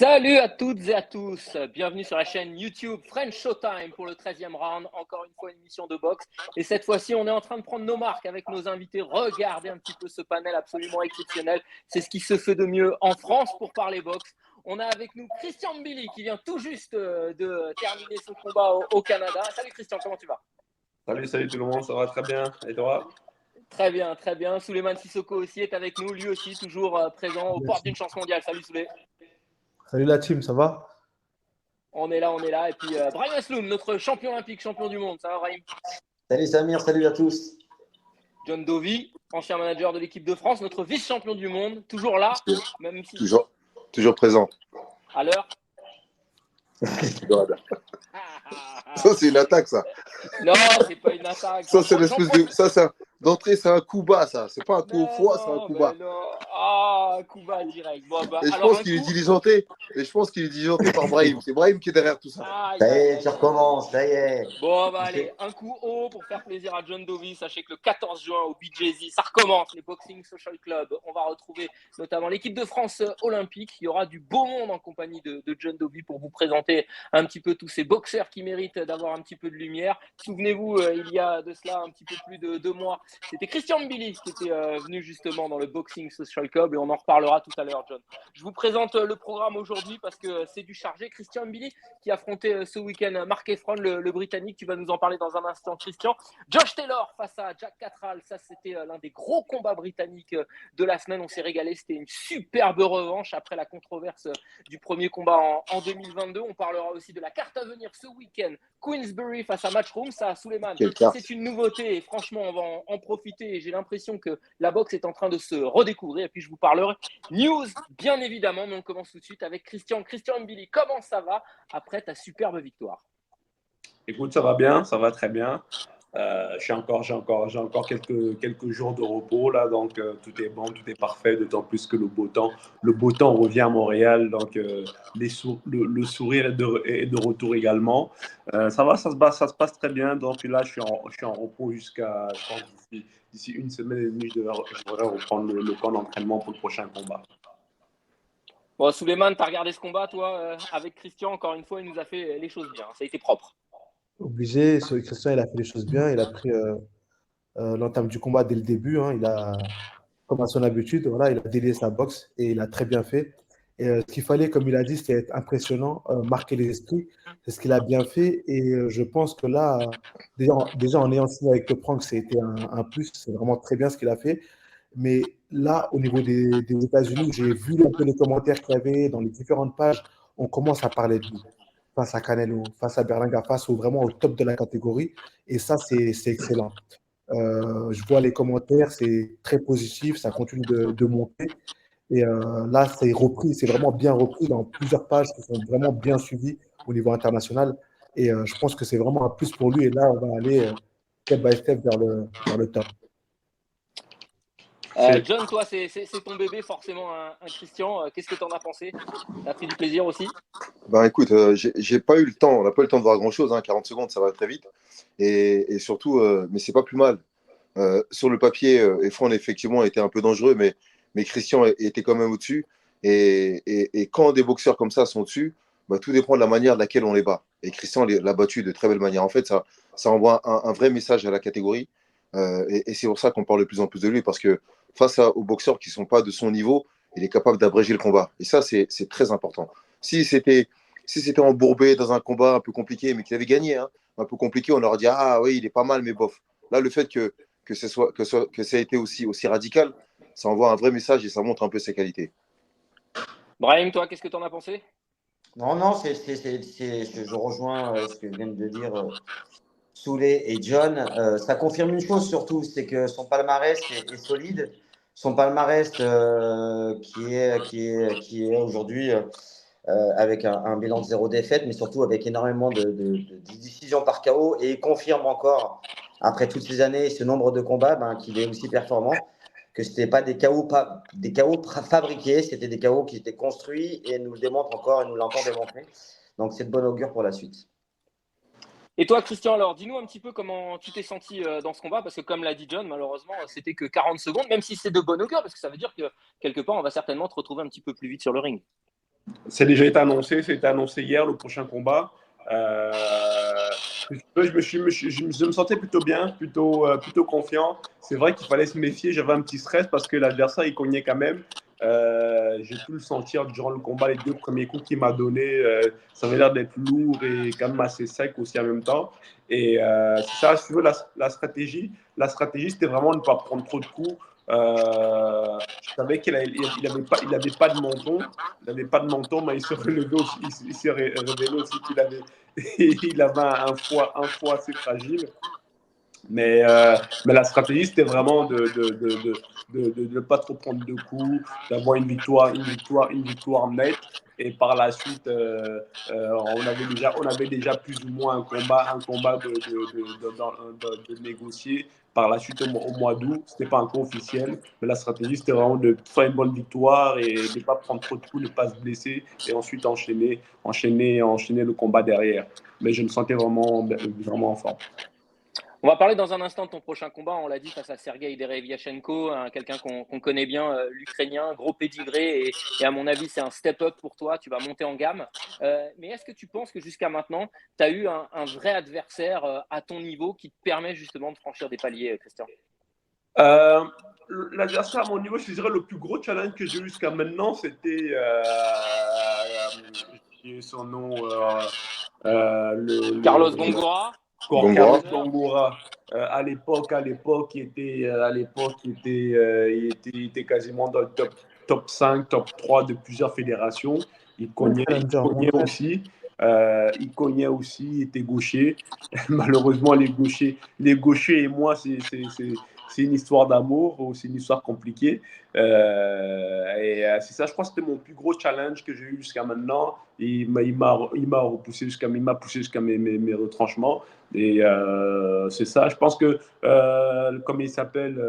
Salut à toutes et à tous, bienvenue sur la chaîne YouTube French Showtime pour le 13e round, encore une fois une émission de boxe. Et cette fois-ci, on est en train de prendre nos marques avec nos invités. Regardez un petit peu ce panel absolument exceptionnel. C'est ce qui se fait de mieux en France pour parler boxe. On a avec nous Christian Mbili qui vient tout juste de terminer son combat au Canada. Salut Christian, comment tu vas? Salut tout le monde, ça va très bien. Et toi? Très bien, très bien. Souleymane Sissoko aussi est avec nous, lui aussi toujours présent aux portes d'une chance mondiale. Salut Souley. Salut la team, ça va? On est là. Et puis Brahim Asloum, notre champion olympique, champion du monde. Ça va Brahim? Salut Samir, salut à tous. John Dovey, ancien manager de l'équipe de France, notre vice-champion du monde, toujours là, même si... Toujours présent. À l'heure. Ça, c'est une attaque, ça. Non, c'est pas une attaque. Ça, c'est l'espèce de... Ça, c'est d'entrée, c'est un coup bas, ça. C'est pas un coup au foie, c'est un coup bas. Ah, coup bas direct. Bon, bah, Et je pense qu'il est diligenté. Par Brahim. C'est Brahim qui est derrière tout ça. Ça y est, tu recommences, ça y est. Bon, bah allez, un coup haut pour faire plaisir à John Dovey. Sachez que le 14 juin au BJJ, ça recommence, les Boxing Social Club. On va retrouver notamment l'équipe de France olympique. Il y aura du beau monde en compagnie de John Dovey pour vous présenter un petit peu tous ces boxeurs qui méritent d'avoir un petit peu de lumière. Souvenez-vous, il y a de cela un petit peu plus de 2 mois, c'était Christian Mbili qui était venu justement dans le Boxing Social Club et on en reparlera tout à l'heure, John. Je vous présente le programme aujourd'hui parce que c'est du chargé. Christian Mbili qui affrontait ce week-end Mark Efron, le Britannique. Tu vas nous en parler dans un instant, Christian. Josh Taylor face à Jack Catterall. Ça, c'était l'un des gros combats britanniques de la semaine. On s'est régalé. C'était une superbe revanche après la controverse du premier combat en 2022. On parlera aussi de la carte à venir ce week-end. Queensbury face à Matchroom. Ça, Souleymane, c'est une nouveauté et franchement, on va en profiter. Et j'ai l'impression que la boxe est en train de se redécouvrir. Et puis, je vous parlerai news, bien évidemment. Mais on commence tout de suite avec Christian. Christian Mbili, comment ça va après ta superbe victoire? Écoute, ça va bien, ça va très bien. J'ai encore quelques jours de repos là, donc tout est bon, tout est parfait, d'autant plus que le beau temps revient à Montréal, donc le sourire est de retour également. Ça va, ça se passe très bien, donc là je suis en repos jusqu'à, je pense, d'ici une semaine et demie, je devrais reprendre le camp d'entraînement pour le prochain combat. Bon, Souleymane, tu as regardé ce combat, toi, avec Christian, encore une fois, il nous a fait les choses bien, ça a été propre. Obligé, Christian, il a fait les choses bien. Il a pris l'entame du combat dès le début. Il a, comme à son habitude, voilà, il a délié sa boxe et il a très bien fait. Et ce qu'il fallait, comme il a dit, c'était être impressionnant, marquer les esprits. C'est ce qu'il a bien fait. Et je pense que là, déjà en ayant signé avec Top Rank, c'était un plus. C'est vraiment très bien ce qu'il a fait. Mais là, au niveau des États-Unis, j'ai vu un peu les commentaires qu'il y avait dans les différentes pages. On commence à parler de lui face à Canelo, face à Berlanga, vraiment au top de la catégorie. Et ça, c'est excellent. Je vois les commentaires, c'est très positif, ça continue de monter. Et là, c'est repris, c'est vraiment bien repris dans plusieurs pages qui sont vraiment bien suivies au niveau international. Et je pense que c'est vraiment un plus pour lui. Et là, on va aller step by step vers le top. John, toi, c'est ton bébé, forcément, un Christian. Qu'est-ce que tu en as pensé? Tu as pris du plaisir aussi? Ben écoute, j'ai pas eu le temps, on n'a pas eu le temps de voir grand-chose, 40 secondes, ça va très vite. Et surtout, mais c'est pas plus mal. Sur le papier, Efron, effectivement, était un peu dangereux, mais Christian était quand même au-dessus. Et quand des boxeurs comme ça sont au-dessus, bah, tout dépend de la manière de laquelle on les bat. Et Christian l'a battu de très belle manière. En fait, ça envoie un vrai message à la catégorie. Et c'est pour ça qu'on parle de plus en plus de lui, parce que face aux boxeurs qui ne sont pas de son niveau, il est capable d'abréger le combat. Et ça, c'est très important. Si c'était embourbé dans un combat un peu compliqué, mais qu'il avait gagné, un peu compliqué, on aurait dit, ah oui, il est pas mal, mais bof. Là, le fait que ça a été aussi radical, ça envoie un vrai message et ça montre un peu ses qualités. Brahim, toi, qu'est-ce que tu en as pensé? Non, je rejoins ce que viennent de dire Souley et John. Ça confirme une chose surtout, c'est que son palmarès est solide. Son palmarès qui est aujourd'hui avec un bilan de 0 défaite, mais surtout avec énormément de décisions par KO. Et il confirme encore, après toutes ces années, ce nombre de combats, qu'il est aussi performant, que ce n'étaient pas des KO fabriqués, c'était des KO qui étaient construits et nous le démontre encore et nous l'entend démontrer. Donc c'est de bon augure pour la suite. Et toi, Christian, alors dis-nous un petit peu comment tu t'es senti dans ce combat, parce que comme l'a dit John, malheureusement, c'était que 40 secondes, même si c'est de bon augure, parce que ça veut dire que quelque part, on va certainement te retrouver un petit peu plus vite sur le ring. C'est déjà été annoncé, c'était annoncé hier, le prochain combat. Euh, je me sentais plutôt bien, plutôt confiant. C'est vrai qu'il fallait se méfier, j'avais un petit stress parce que l'adversaire, il cognait quand même. J'ai pu le sentir durant le combat, les 2 premiers coups qu'il m'a donnés, ça avait l'air d'être lourd et quand même assez sec aussi en même temps. Et c'est ça, si tu veux, la stratégie. La stratégie, c'était vraiment de ne pas prendre trop de coups. Je savais il avait pas de menton. Il n'avait pas de menton, mais il s'est relevé aussi, il s'est révélé aussi qu'il avait, il avait un foie assez fragile. Mais la stratégie, c'était vraiment de ne pas trop prendre de coups, d'avoir une victoire nette. Et par la suite, on avait déjà plus ou moins un combat de négocier. Par la suite, au mois d'août, ce n'était pas encore officiel, mais la stratégie, c'était vraiment de faire une bonne victoire et de ne pas prendre trop de coups, ne pas se blesser et ensuite enchaîner le combat derrière. Mais je me sentais vraiment en forme. On va parler dans un instant de ton prochain combat. On l'a dit, face à Sergei Derevyachenko, quelqu'un qu'on connaît bien, l'Ukrainien, gros pédigré. Et à mon avis, c'est un step-up pour toi. Tu vas monter en gamme. Mais est-ce que tu penses que jusqu'à maintenant, tu as eu un vrai adversaire à ton niveau qui te permet justement de franchir des paliers, Christian? L'adversaire à mon niveau, je dirais le plus gros challenge que j'ai eu jusqu'à maintenant, c'était j'ai son nom, Carlos Bongora. Carlos Bongora. À l'époque, il était quasiment dans le top 5, top 3 de plusieurs fédérations. Il cognait aussi. Il cognait aussi, il était gaucher. Malheureusement, les gauchers et moi, c'est une histoire d'amour ou c'est une histoire compliquée. C'est ça, je crois que c'était mon plus gros challenge que j'ai eu jusqu'à maintenant. Il m'a poussé jusqu'à mes retranchements. Et c'est ça, je pense que, comme il s'appelle,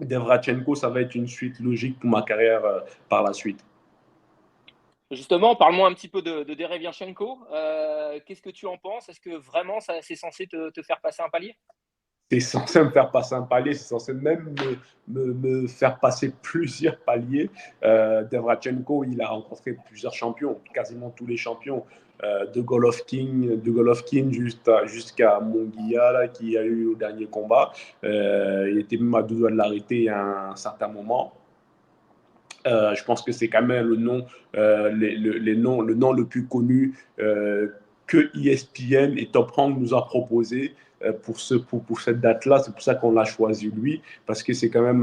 Devrachenko, ça va être une suite logique pour ma carrière par la suite. Justement, parle-moi un petit peu de Derevyachenko. Qu'est-ce que tu en penses? Est-ce que vraiment c'est censé te faire passer un palier? C'est censé me faire passer un palier, c'est censé même me faire passer plusieurs paliers. Devrachenko, il a rencontré plusieurs champions, quasiment tous les champions, de Golovkin jusqu'à Munguia, là, qui a eu au dernier combat. Il était même à 2 doigts de l'arrêter à un certain moment. Je pense que c'est quand même le nom le plus connu que ESPN et Top Rank nous a proposé pour cette date-là. C'est pour ça qu'on l'a choisi lui, parce que c'est quand même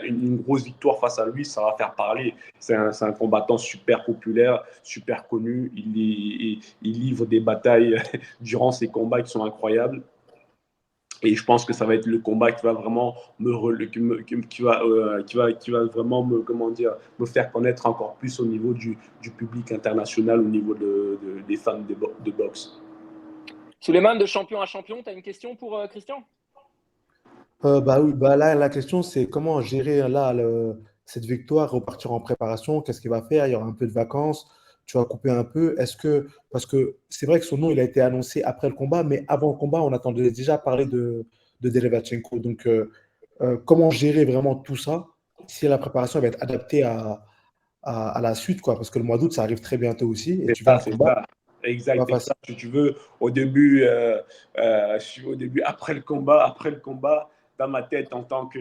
une grosse victoire face à lui, ça va faire parler. C'est un combattant super populaire, super connu. Il livre des batailles durant ses combats qui sont incroyables. Et je pense que ça va être le combat qui va vraiment qui va vraiment me faire connaître encore plus au niveau du public international, au niveau des fans de boxe. Souleymane, de champion à champion, tu as une question pour Christian? Oui, là, la question, c'est comment gérer là, cette victoire, repartir en préparation, qu'est-ce qu'il va faire? Il y aura un peu de vacances, tu vas couper un peu. Parce que c'est vrai que son nom, il a été annoncé après le combat, mais avant le combat, on attendait déjà parler de Derevyanchenko. Donc, comment gérer vraiment tout ça si la préparation va être adaptée à la suite, quoi? Parce que le mois d'août, ça arrive très bientôt aussi, et tu vas à un combat, Ça. Exact, pas c'est facile. ça. Si tu veux, au début, après le combat, dans ma tête, en tant que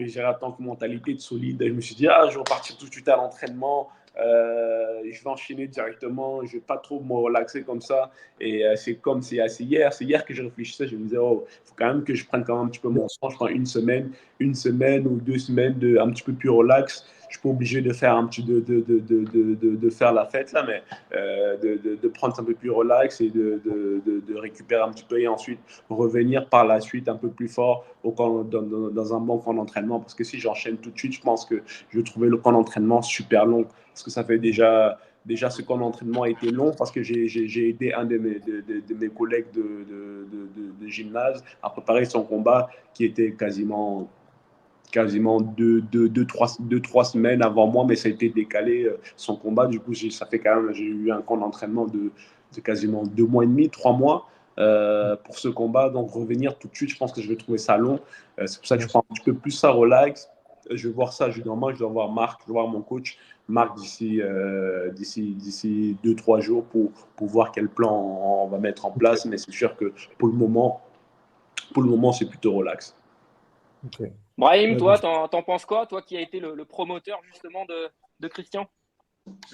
mentalité de solide, je me suis dit, je vais repartir tout de suite à l'entraînement. Je vais enchaîner directement, je ne vais pas trop me relaxer comme ça. Et c'est hier que je réfléchissais, je me disais, il faut quand même que je prenne quand même un petit peu mon temps. Je prends une semaine ou 2 semaines un petit peu plus relax. Je suis pas obligé de faire de faire la fête là, mais de prendre un peu plus relax et de récupérer un petit peu et ensuite revenir par la suite un peu plus fort dans un bon camp d'entraînement. Parce que si j'enchaîne tout de suite, je pense que je vais trouver le camp d'entraînement super long. Parce que ça fait déjà ce camp d'entraînement a été long parce que j'ai aidé un de mes collègues de gymnase à préparer son combat qui était quasiment 2-3 semaines avant moi, mais ça a été décalé son combat. Du coup, ça fait quand même, j'ai eu un camp d'entraînement de quasiment 2 mois et demi, 3 mois pour ce combat. Donc, revenir tout de suite, je pense que je vais trouver ça long. C'est pour ça que je prends un petit peu plus ça relax. Je vais voir ça, normalement, je dois voir Marc, je dois voir mon coach Marc d'ici 2-3 jours pour voir quel plan on va mettre en place. Mais c'est sûr que pour le moment, c'est plutôt relax. Ok. Brahim, Ouais, toi, t'en penses quoi? Toi qui as été le promoteur justement de Christian?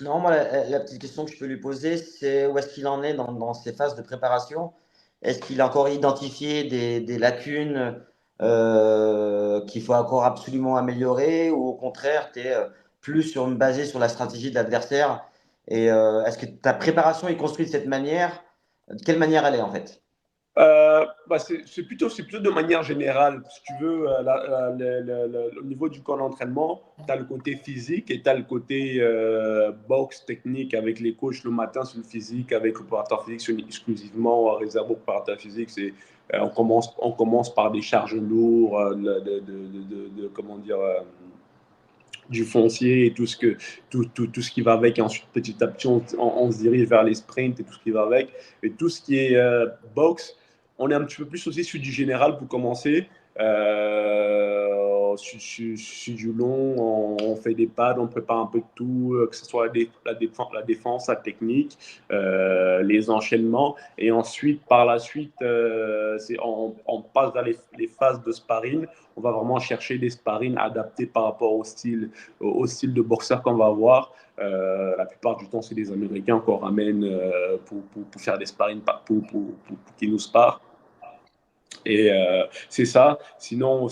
Non, moi, la petite question que je peux lui poser, c'est où est-ce qu'il en est dans ses phases de préparation? Est-ce qu'il a encore identifié des lacunes qu'il faut encore absolument améliorer ou au contraire, tu es basé sur la stratégie de l'adversaire? Et est-ce que ta préparation est construite de cette manière? De quelle manière elle est en fait? C'est plutôt de manière générale. Si tu veux, au niveau du camp d'entraînement, tu as le côté physique et tu as le côté boxe technique avec les coachs le matin sur le physique, avec le préparateur physique exclusivement réservé au préparateur physique. On commence par des charges lourdes, comment dire, du foncier et tout ce qui va avec. Et ensuite, petit à petit, on se dirige vers les sprints et tout ce qui va avec. Et tout ce qui est boxe, on est un petit peu plus aussi sur du général pour commencer. Sur du long, on fait des pads, on prépare un peu de tout, que ce soit la défense, la technique, les enchaînements. Et ensuite, par la suite, on passe dans les phases de sparring. On va vraiment chercher des sparring adaptés par rapport au style de boxeur qu'on va avoir. La plupart du temps, c'est des Américains qu'on ramène pour faire des sparring, pour qu'ils nous sparent. Et c'est ça. Sinon,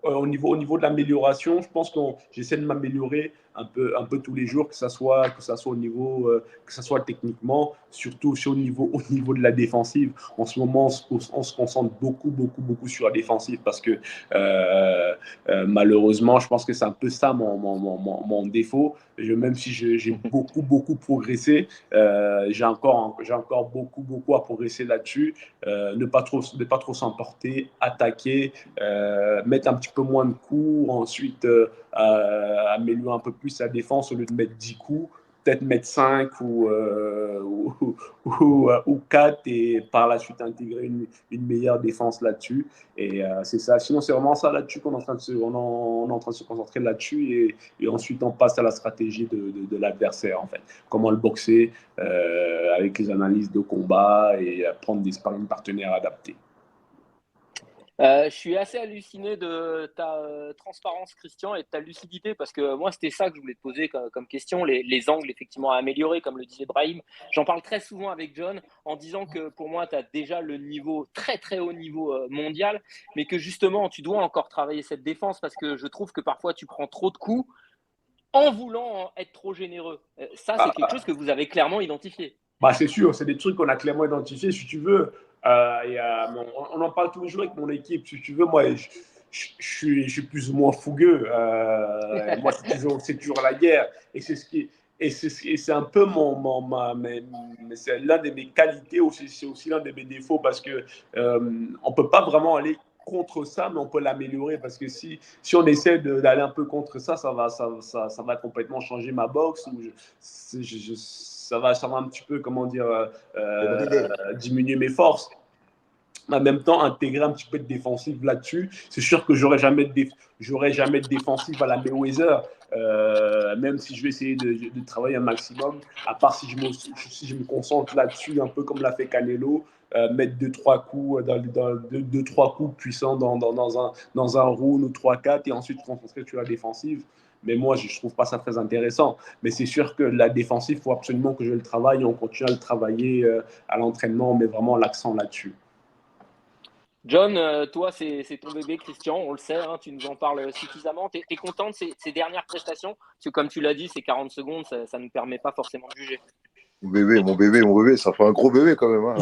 au niveau de l'amélioration, je pense que j'essaie de m'améliorer un peu tous les jours, que ça soit au niveau, que ça soit techniquement, surtout au niveau de la défensive. En ce moment, on se concentre beaucoup sur la défensive parce que malheureusement, je pense que c'est un peu ça mon défaut. Même si j'ai beaucoup progressé, j'ai encore beaucoup à progresser là-dessus. Ne pas trop s'emporter, attaquer, mettre un petit peu moins de coups, ensuite améliorer un peu plus sa défense au lieu de mettre 10 coups, peut-être mettre 5 ou 4 et par la suite intégrer une meilleure défense là-dessus. Et c'est ça. Sinon, c'est vraiment ça là-dessus qu'on est en train de se concentrer là-dessus et ensuite on passe à la stratégie de l'adversaire en fait. Comment le boxer avec les analyses de combat et prendre des sparring partenaires adaptés. Je suis assez halluciné de ta transparence, Christian, et de ta lucidité, parce que moi, c'était ça que je voulais te poser comme question, les angles effectivement à améliorer, comme le disait Brahim. J'en parle très souvent avec John en disant que pour moi, tu as déjà le niveau, très très haut niveau mondial, mais que justement, tu dois encore travailler cette défense, parce que je trouve que parfois, tu prends trop de coups en voulant être trop généreux. Ça, c'est quelque chose que vous avez clairement identifié. C'est sûr, c'est des trucs qu'on a clairement identifiés. Si tu veux, on en parle tous les jours avec mon équipe. Si tu veux, moi, je suis plus ou moins fougueux. Moi, c'est toujours la guerre. Et c'est un peu c'est l'un de mes qualités aussi. C'est aussi l'un de mes défauts parce que on peut pas vraiment aller contre ça, mais on peut l'améliorer parce que si on essaie d'aller un peu contre ça, ça va complètement changer ma boxe. Ça va un petit peu, comment dire, diminuer mes forces. En même temps, intégrer un petit peu de défensive là-dessus. C'est sûr que j'aurai jamais de défensive à la Mayweather, même si je vais essayer de travailler un maximum, à part si je me concentre là-dessus, un peu comme l'a fait Canelo, mettre 2-3 coups, deux, trois coups puissants dans un round ou 3-4 et ensuite concentrer sur la défensive. Mais moi, je ne trouve pas ça très intéressant. Mais c'est sûr que la défensive, il faut absolument que je le travaille. On continue à le travailler à l'entraînement, on met vraiment l'accent là-dessus. John, toi, c'est ton bébé, Christian, on le sait, hein, tu nous en parles suffisamment. Tu es content de ces dernières prestations? Parce que comme tu l'as dit, ces 40 secondes, ça ne nous permet pas forcément de juger. Mon bébé, ça fait un gros bébé quand même. Hein.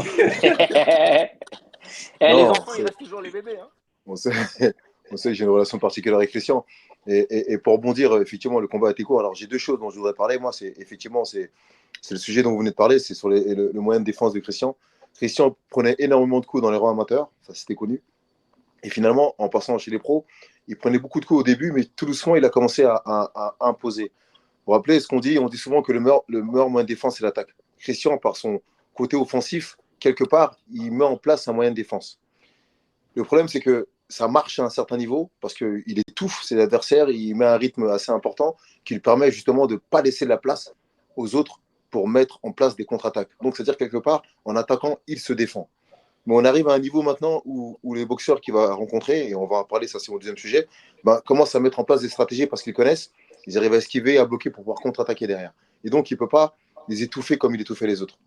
Les enfants, ils restent toujours les bébés. Hein. On sait que j'ai une relation particulière avec Christian. Et pour rebondir, effectivement, le combat a été court. Alors, j'ai deux choses dont je voudrais parler. Moi, c'est le sujet dont vous venez de parler, c'est sur le moyen de défense de Christian. Christian prenait énormément de coups dans les rangs amateurs, ça c'était connu. Et finalement, en passant chez les pros, il prenait beaucoup de coups au début, mais tout doucement, il a commencé à imposer. Vous vous rappelez ce qu'on dit? On dit souvent que le meilleur moyen de défense, c'est l'attaque. Christian, par son côté offensif, quelque part, il met en place un moyen de défense. Le problème, c'est que ça marche à un certain niveau parce qu'il étouffe ses adversaires, il met un rythme assez important qui lui permet justement de ne pas laisser la place aux autres pour mettre en place des contre-attaques. Donc, c'est-à-dire quelque part, en attaquant, il se défend. Mais on arrive à un niveau maintenant où les boxeurs qu'il va rencontrer, et on va en parler, ça c'est mon deuxième sujet, commencent à mettre en place des stratégies parce qu'ils connaissent, ils arrivent à esquiver, à bloquer pour pouvoir contre-attaquer derrière. Et donc, il ne peut pas les étouffer comme il étouffait les autres.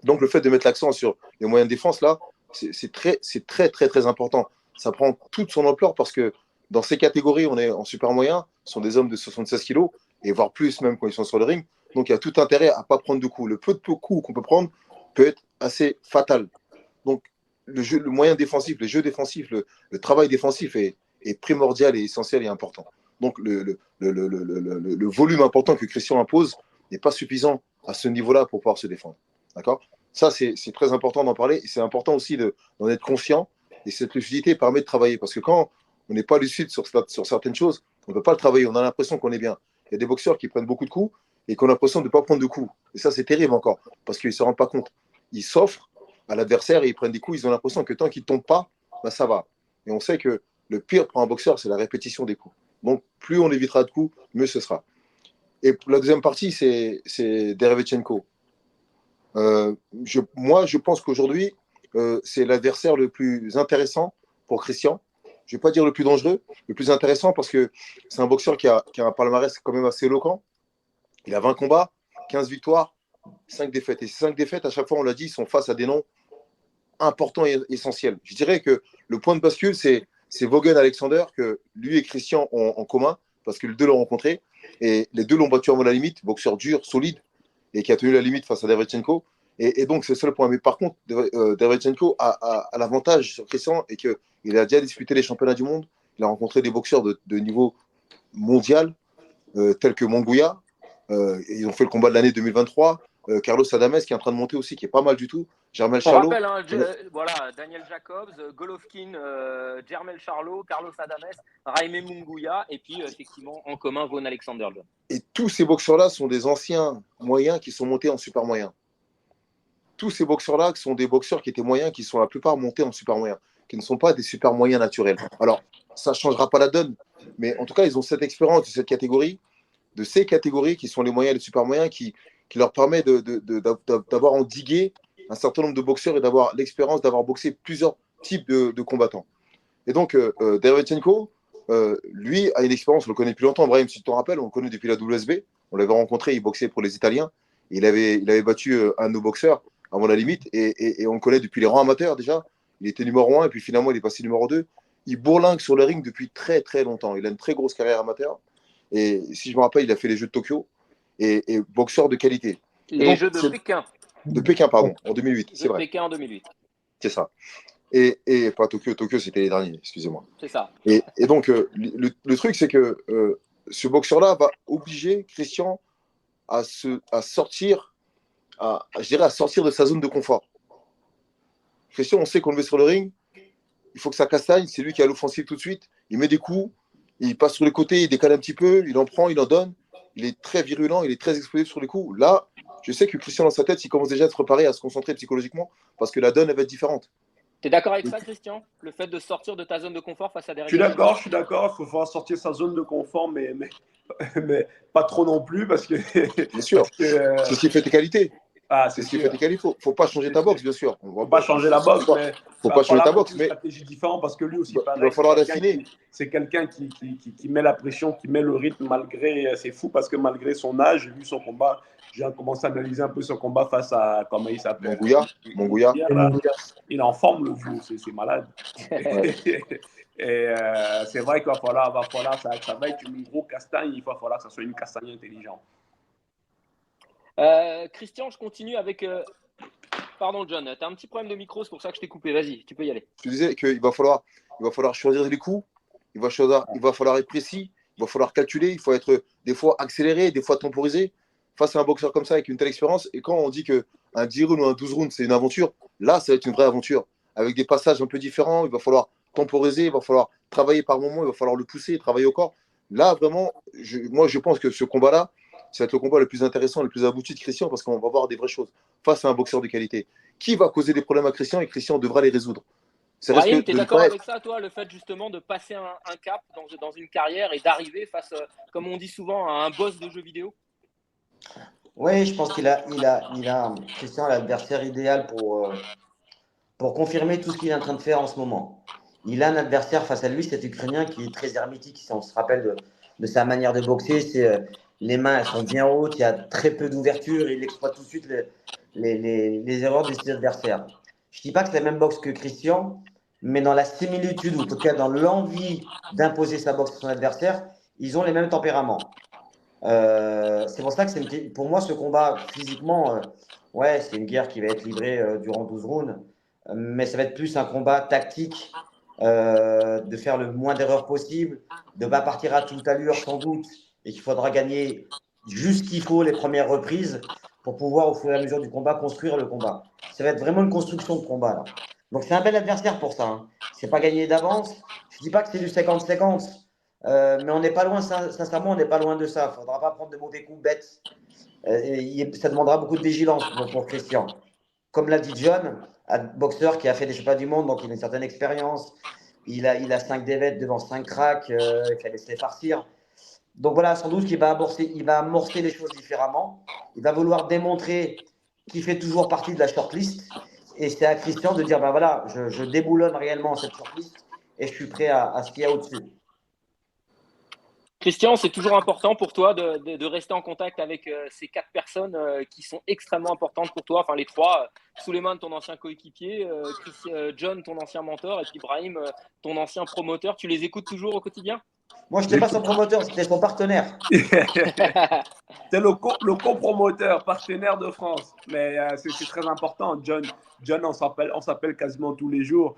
Donc, le fait de mettre l'accent sur les moyens de défense, là, c'est très, très, très, très important. Ça prend toute son ampleur parce que dans ces catégories, on est en super moyen, ce sont des hommes de 76 kilos, et voire plus même quand ils sont sur le ring. Donc, il y a tout intérêt à ne pas prendre de coups. Le peu de coups qu'on peut prendre peut être assez fatal. Donc, le moyen défensif, le jeu défensif, le travail défensif est primordial et essentiel et important. Donc, le volume important que Christian impose n'est pas suffisant à ce niveau-là pour pouvoir se défendre. D'accord ? Ça, c'est très important d'en parler. Et c'est important aussi d'en être conscient. Et cette lucidité permet de travailler. Parce que quand on n'est pas lucide sur certaines choses, on ne peut pas le travailler. On a l'impression qu'on est bien. Il y a des boxeurs qui prennent beaucoup de coups et qui ont l'impression de ne pas prendre de coups. Et ça, c'est terrible encore. Parce qu'ils ne se rendent pas compte. Ils s'offrent à l'adversaire et ils prennent des coups. Ils ont l'impression que tant qu'ils ne tombent pas, ça va. Et on sait que le pire pour un boxeur, c'est la répétition des coups. Donc, plus on évitera de coups, mieux ce sera. Et la deuxième partie, c'est Derevchenko. Moi, je pense qu'aujourd'hui, c'est l'adversaire le plus intéressant pour Christian. Je ne vais pas dire le plus dangereux, le plus intéressant parce que c'est un boxeur qui a un palmarès quand même assez éloquent. Il a 20 combats, 15 victoires, 5 défaites. Et ces 5 défaites, à chaque fois, on l'a dit, sont face à des noms importants et essentiels. Je dirais que le point de bascule, c'est Vaughan Alexander, que lui et Christian ont en commun, parce que les deux l'ont rencontré. Et les deux l'ont battu avant la limite, boxeur dur, solide, et qui a tenu la limite face à Derevchenko. Et donc, c'est le seul point. Mais par contre, Derevchenko a l'avantage sur Christian et qu'il a déjà disputé les championnats du monde. Il a rencontré des boxeurs de niveau mondial, tels que Monguia. Ils ont fait le combat de l'année 2023. Carlos Adames, qui est en train de monter aussi, qui est pas mal du tout. Jermel Charlo. On rappelle, voilà, Daniel Jacobs, Golovkin, Jermel Charlo, Carlos Adames, Jaime Munguia, et puis effectivement en commun Vaughan Alexander. Et tous ces boxeurs-là sont des anciens moyens qui sont montés en super moyen. Tous ces boxeurs-là sont des boxeurs qui étaient moyens, qui sont la plupart montés en super moyen, qui ne sont pas des super moyens naturels. Alors, ça ne changera pas la donne, mais en tout cas, ils ont cette expérience de cette catégorie, de ces catégories qui sont les moyens et les super moyens, qui leur permet d'avoir endigué un certain nombre de boxeurs et d'avoir l'expérience d'avoir boxé plusieurs types de combattants. Et donc, Derevchenko, lui, a une expérience, on le connaît depuis longtemps. Brahim, si tu t'en rappelles, on le connaît depuis la WSB. On l'avait rencontré, il boxait pour les Italiens. Il avait battu un de nos boxeurs avant la limite. Et on le connaît depuis les rangs amateurs déjà. Il était numéro 1 et puis finalement, il est passé numéro 2. Il bourlingue sur le ring depuis très, très longtemps. Il a une très grosse carrière amateur. Et si je me rappelle, il a fait les Jeux de Tokyo. Et boxeur de qualité. Les Jeux de Pékin. De Pékin, pardon, en 2008, c'est vrai. Pékin en 2008. C'est ça. Et pas Tokyo, C'était les derniers, excusez-moi. C'est ça. Et donc, le truc, c'est que ce boxeur-là va obliger Christian à sortir, je dirais, à sortir de sa zone de confort. Christian, on sait qu'on le met sur le ring, il faut que ça castagne, c'est lui qui a l'offensive tout de suite, il met des coups, il passe sur les côtés, il décale un petit peu, il en prend, il en donne, il est très virulent, il est très explosif sur les coups. Là, je sais que Christian, dans sa tête, il commence déjà à se préparer, à se concentrer psychologiquement, parce que la donne, elle va être différente. Tu es d'accord avec ça, Christian? Le fait de sortir de ta zone de confort face à des Je suis d'accord. Il faut falloir sortir sa zone de confort, mais pas trop non plus, parce que. Bien sûr. C'est ce qui fait tes qualités. Ah, c'est ce qui fait tes qualités. Faut pas changer ta boxe, bien sûr. On va pas changer la boxe, mais faut pas changer ta boxe, mais stratégie différente parce que lui aussi, il va falloir l'affiner. C'est quelqu'un qui met la pression, qui met le rythme malgré. C'est fou parce que malgré son âge, j'ai vu son combat. J'ai commencé à analyser un peu son combat face à comment il s'appelle. Monguia. Il est en forme, le vieux, c'est malade. Et c'est vrai qu'il va falloir ça va être une grosse castagne. Il va falloir que ça soit une castagne intelligente. Christian, je continue avec. Pardon, John, tu as un petit problème de micro, c'est pour ça que je t'ai coupé. Vas-y, tu peux y aller. Je disais qu'il va falloir choisir les coups, il va falloir être précis, il va falloir calculer, il faut être des fois accéléré, des fois temporisé. Face à un boxeur comme ça avec une telle expérience, et quand on dit qu'un 10 rounds ou un 12 rounds, c'est une aventure, là, ça va être une vraie aventure. Avec des passages un peu différents, il va falloir temporiser, il va falloir travailler par moment, il va falloir le pousser, travailler au corps. Là, vraiment, moi, je pense que ce combat-là, ça va être le combat le plus intéressant, le plus abouti de Christian, parce qu'on va voir des vraies choses face à un boxeur de qualité. Qui va causer des problèmes à Christian et Christian devra les résoudre. C'est Brahim, risque tu es de ne d'accord pas être. avec ça, toi, le fait justement de passer un cap dans une carrière et d'arriver face, comme on dit souvent, à un boss de jeux vidéo? Oui, je pense Christian, l'adversaire idéal pour confirmer tout ce qu'il est en train de faire en ce moment. Il a un adversaire face à lui, cet Ukrainien qui est très hermétique. Si on se rappelle de sa manière de boxer, les mains elles sont bien hautes, il y a très peu d'ouverture, il exploite tout de suite les erreurs de ses adversaires. Je ne dis pas que c'est la même boxe que Christian, mais dans la similitude, ou en tout cas dans l'envie d'imposer sa boxe à son adversaire, ils ont les mêmes tempéraments. C'est pour ça que pour moi, ce combat, physiquement, ouais, c'est une guerre qui va être livrée durant 12 rounds, mais ça va être plus un combat tactique, de faire le moins d'erreurs possible, de ne pas partir à toute allure sans doute, et qu'il faudra gagner juste ce qu'il faut les premières reprises pour pouvoir, au fur et à mesure du combat, construire le combat. Ça va être vraiment une construction de combat, là. Donc c'est un bel adversaire pour ça, hein. C'est pas gagné d'avance. Je dis pas que c'est du 50-50. Mais on n'est pas loin, sincèrement, on n'est pas loin de ça. Il ne faudra pas prendre de mauvais coups bêtes. Ça demandera beaucoup de vigilance pour Christian. Comme l'a dit John, un boxeur qui a fait des championnats du monde, donc il a une certaine expérience. Il a 5 défaites devant 5 cracks, il fallait se les farcir. Donc voilà, sans doute qu'il va amorcer les choses différemment. Il va vouloir démontrer qu'il fait toujours partie de la shortlist. Et c'est à Christian de dire, ben voilà, je déboulonne réellement cette shortlist et je suis prêt à ce qu'il y a au-dessus. Christian, c'est toujours important pour toi de rester en contact avec ces 4 personnes qui sont extrêmement importantes pour toi, enfin les 3, Souleymane, ton ancien coéquipier, John, ton ancien mentor, et puis Brahim, ton ancien promoteur. Tu les écoutes toujours au quotidien? Moi, je n'étais pas son promoteur, c'était son partenaire. C'est le copromoteur, partenaire de France. Mais c'est très important. John, on s'appelle quasiment tous les jours.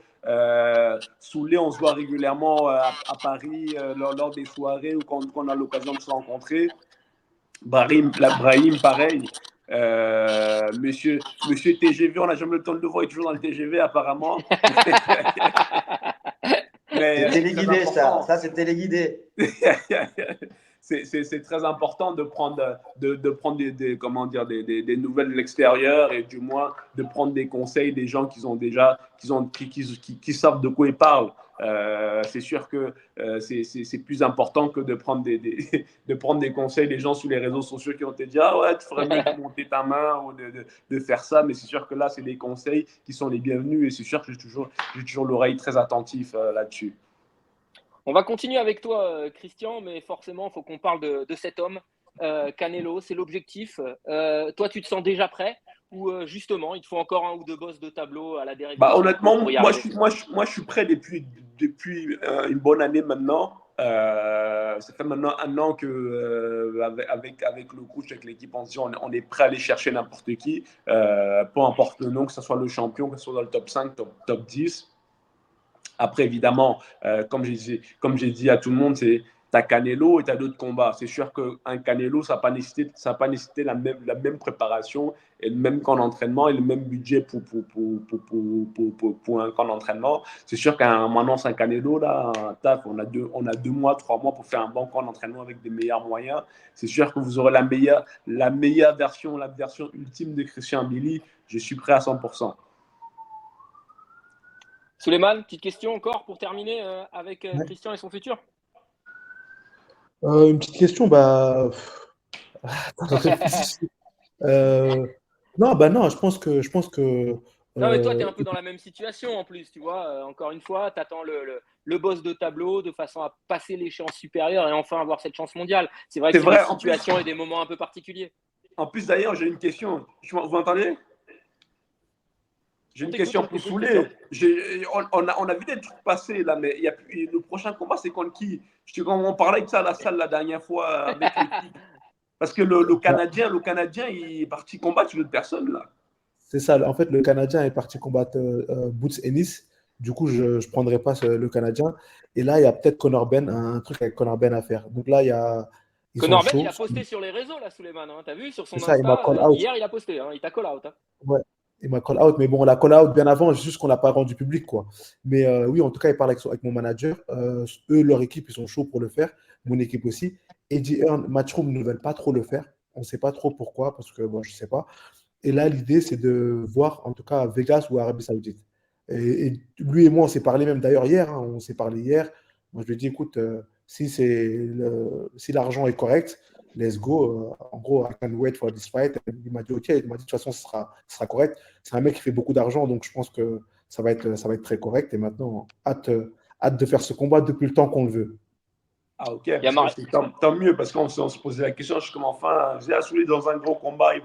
Soulé, on se voit régulièrement à Paris lors des soirées ou quand on a l'occasion de se rencontrer. Brahim, pareil. Monsieur TGV, on n'a jamais eu le temps de le voir, il est toujours dans le TGV apparemment. Mais C'est c'est téléguidé, très ça. important. Ça, c'est téléguidé. C'est très important de prendre, comment dire, des nouvelles de l'extérieur et du moins de prendre des conseils des gens qui savent de quoi ils parlent. C'est sûr que c'est plus important que de prendre de prendre des conseils des gens sur les réseaux sociaux qui ont été dit ah ouais, tu ferais mieux de monter ta main ou de faire ça. Mais c'est sûr que là, c'est des conseils qui sont les bienvenus et c'est sûr que j'ai toujours l'oreille très attentive là-dessus. On va continuer avec toi, Christian, mais forcément, il faut qu'on parle de cet homme, Canelo, c'est l'objectif. Toi, tu te sens déjà prêt ou justement, il te faut encore un ou deux bosses de tableau à la Derek Bah, Lewis honnêtement, pour y moi, arriver? je suis prêt depuis une bonne année maintenant. Ça fait maintenant un an que avec le coach, avec l'équipe, on est prêt à aller chercher n'importe qui, peu importe le nom, que ce soit le champion, que ce soit dans le top 5, top 10. Après, évidemment, comme j'ai dit à tout le monde, c'est t'as Canelo et t'as d'autres combats. C'est sûr qu'un Canelo, ça n'a pas nécessité la même préparation et le même camp d'entraînement et le même budget pour un camp d'entraînement. C'est sûr qu'un maintenant, c'est un Canelo, là, on a 2 mois, 3 mois pour faire un bon camp d'entraînement avec des meilleurs moyens. C'est sûr que vous aurez la meilleure version, la version ultime de Christian Billy. Je suis prêt à 100%. Souleymane, petite question encore pour terminer avec Ouais. Christian et son futur? Une petite question, bah. Attends, je réfléchis. Non, bah non, je pense que Non, mais toi, tu es un peu dans la même situation en plus, tu vois. Encore une fois, tu attends le boss de tableau de façon à passer l'échéance supérieure et enfin avoir cette chance mondiale. C'est vrai que C'est c'est des vrai, situations et des moments un peu particuliers. en plus d'ailleurs, j'ai une question. Vous m'entendez? J'ai On une t'écoute, question on pour t'écoute, Christian. Soulé. On a vu des trucs passer là, mais le prochain combat, c'est contre qui? On parlait de ça à la salle la dernière fois avec l'équipe. Parce que le Canadien, il est parti combattre une autre personne là. c'est ça. En fait, le Canadien est parti combattre Boots Ennis. Du coup, je ne prendrai pas le Canadien. Et là, il y a peut-être Conor Ben, un truc avec Conor Ben à faire. Donc là, ils sont Conor Ben, il chauds. a posté sur les réseaux, là, Souleymane. Hein. Tu as vu sur C'est son ça, il m'a Insta, call out. hier, il a posté. Hein. Il t'a call out. Hein. Ouais, il m'a call out. Mais bon, on l'a call out bien avant, juste qu'on ne l'a pas rendu public, quoi. Mais oui, en tout cas, il parle avec mon manager. Eux, leur équipe, ils sont chauds pour le faire. Mon équipe aussi. Eddie Hearn, Matchroom ne veulent pas trop le faire. On ne sait pas trop pourquoi, parce que bon, je ne sais pas. Et là, l'idée, c'est de voir, en tout cas, à Vegas ou à Arabie Saoudite. Et lui et moi, on s'est parlé même d'ailleurs hier. Hein, on s'est parlé hier. Moi, je lui ai dit, écoute, si l'argent est correct, let's go. En gros, I can't wait for this fight. Il m'a dit, OK. Il m'a dit, de toute façon, ce sera correct. C'est un mec qui fait beaucoup d'argent, donc je pense que ça va être très correct. Et maintenant, hâte de faire ce combat depuis le temps qu'on le veut. Ah, ok. Il y a Mar- Tant mieux, parce qu'on se posait la question, je suis comme enfin, j'ai Souli dans un gros combat, je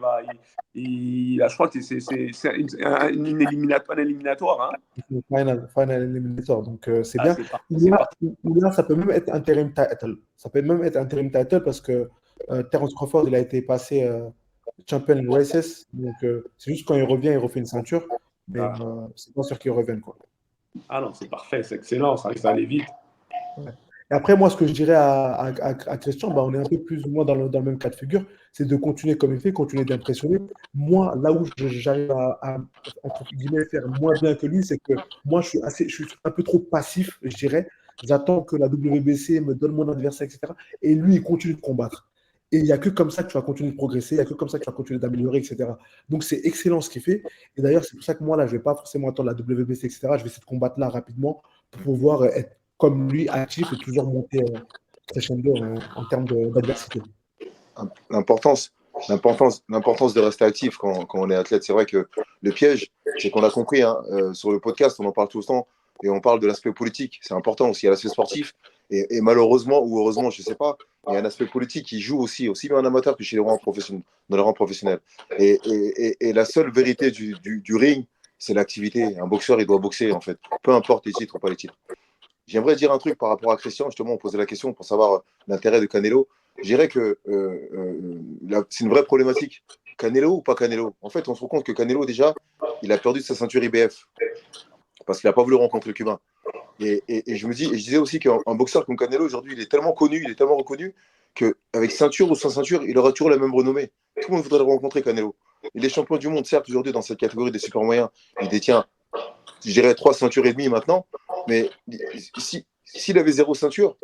crois que c'est un éliminatoire. Hein. Final Eliminator. Donc, c'est Ah, bien. c'est parti. Là, ça peut même être interim title. Ça peut même être interim title parce que Terence Crawford, il a été passé Champion Races. Donc, c'est juste quand il revient, il refait une ceinture. Mais Ah. c'est pas sûr qu'il revienne, quoi. Ah non, c'est parfait, c'est excellent, ça risque d'aller vite. Ouais. Et après, moi, ce que je dirais à Christian, bah, on est un peu plus ou moins dans le même cas de figure, c'est de continuer comme il fait, continuer d'impressionner. Moi, là où j'arrive entre guillemets, faire moins bien que lui, c'est que moi, je suis un peu trop passif, je dirais. J'attends que la WBC me donne mon adversaire, etc. Et lui, il continue de combattre. Et il n'y a que comme ça que tu vas continuer de progresser, il n'y a que comme ça que tu vas continuer d'améliorer, etc. Donc, c'est excellent ce qu'il fait. Et d'ailleurs, c'est pour ça que moi, là, je ne vais pas forcément attendre la WBC, etc. Je vais essayer de combattre là rapidement pour pouvoir être comme lui, actif et toujours monter crescendo en termes d'adversité. L'importance de rester actif quand on est athlète. C'est vrai que le piège, c'est qu'on a compris, hein, sur le podcast, on en parle tout le temps, et on parle de l'aspect politique. C'est important aussi, il y a l'aspect sportif. Et malheureusement, ou heureusement, je ne sais pas, il y a un aspect politique qui joue aussi bien en amateur que chez les rangs professionnels, dans les rangs professionnels. Et la seule vérité du ring, c'est l'activité. Un boxeur, il doit boxer, en fait. Peu importe les titres ou pas les titres. J'aimerais dire un truc par rapport à Christian. Justement, on posait la question pour savoir l'intérêt de Canelo. Je dirais que c'est une vraie problématique. Canelo ou pas Canelo? En fait, on se rend compte que Canelo, déjà, il a perdu sa ceinture IBF parce qu'il n'a pas voulu rencontrer le Cubain. Et je disais aussi qu'un boxeur comme Canelo, aujourd'hui, il est tellement connu, il est tellement reconnu qu'avec ceinture ou sans ceinture, il aura toujours la même renommée. Tout le monde voudrait le rencontrer, Canelo. Il est champion du monde, certes, aujourd'hui, dans cette catégorie des super moyens. Il détient, je dirais, 3 ceintures et demie maintenant. Mais s'il avait 0 ceinture,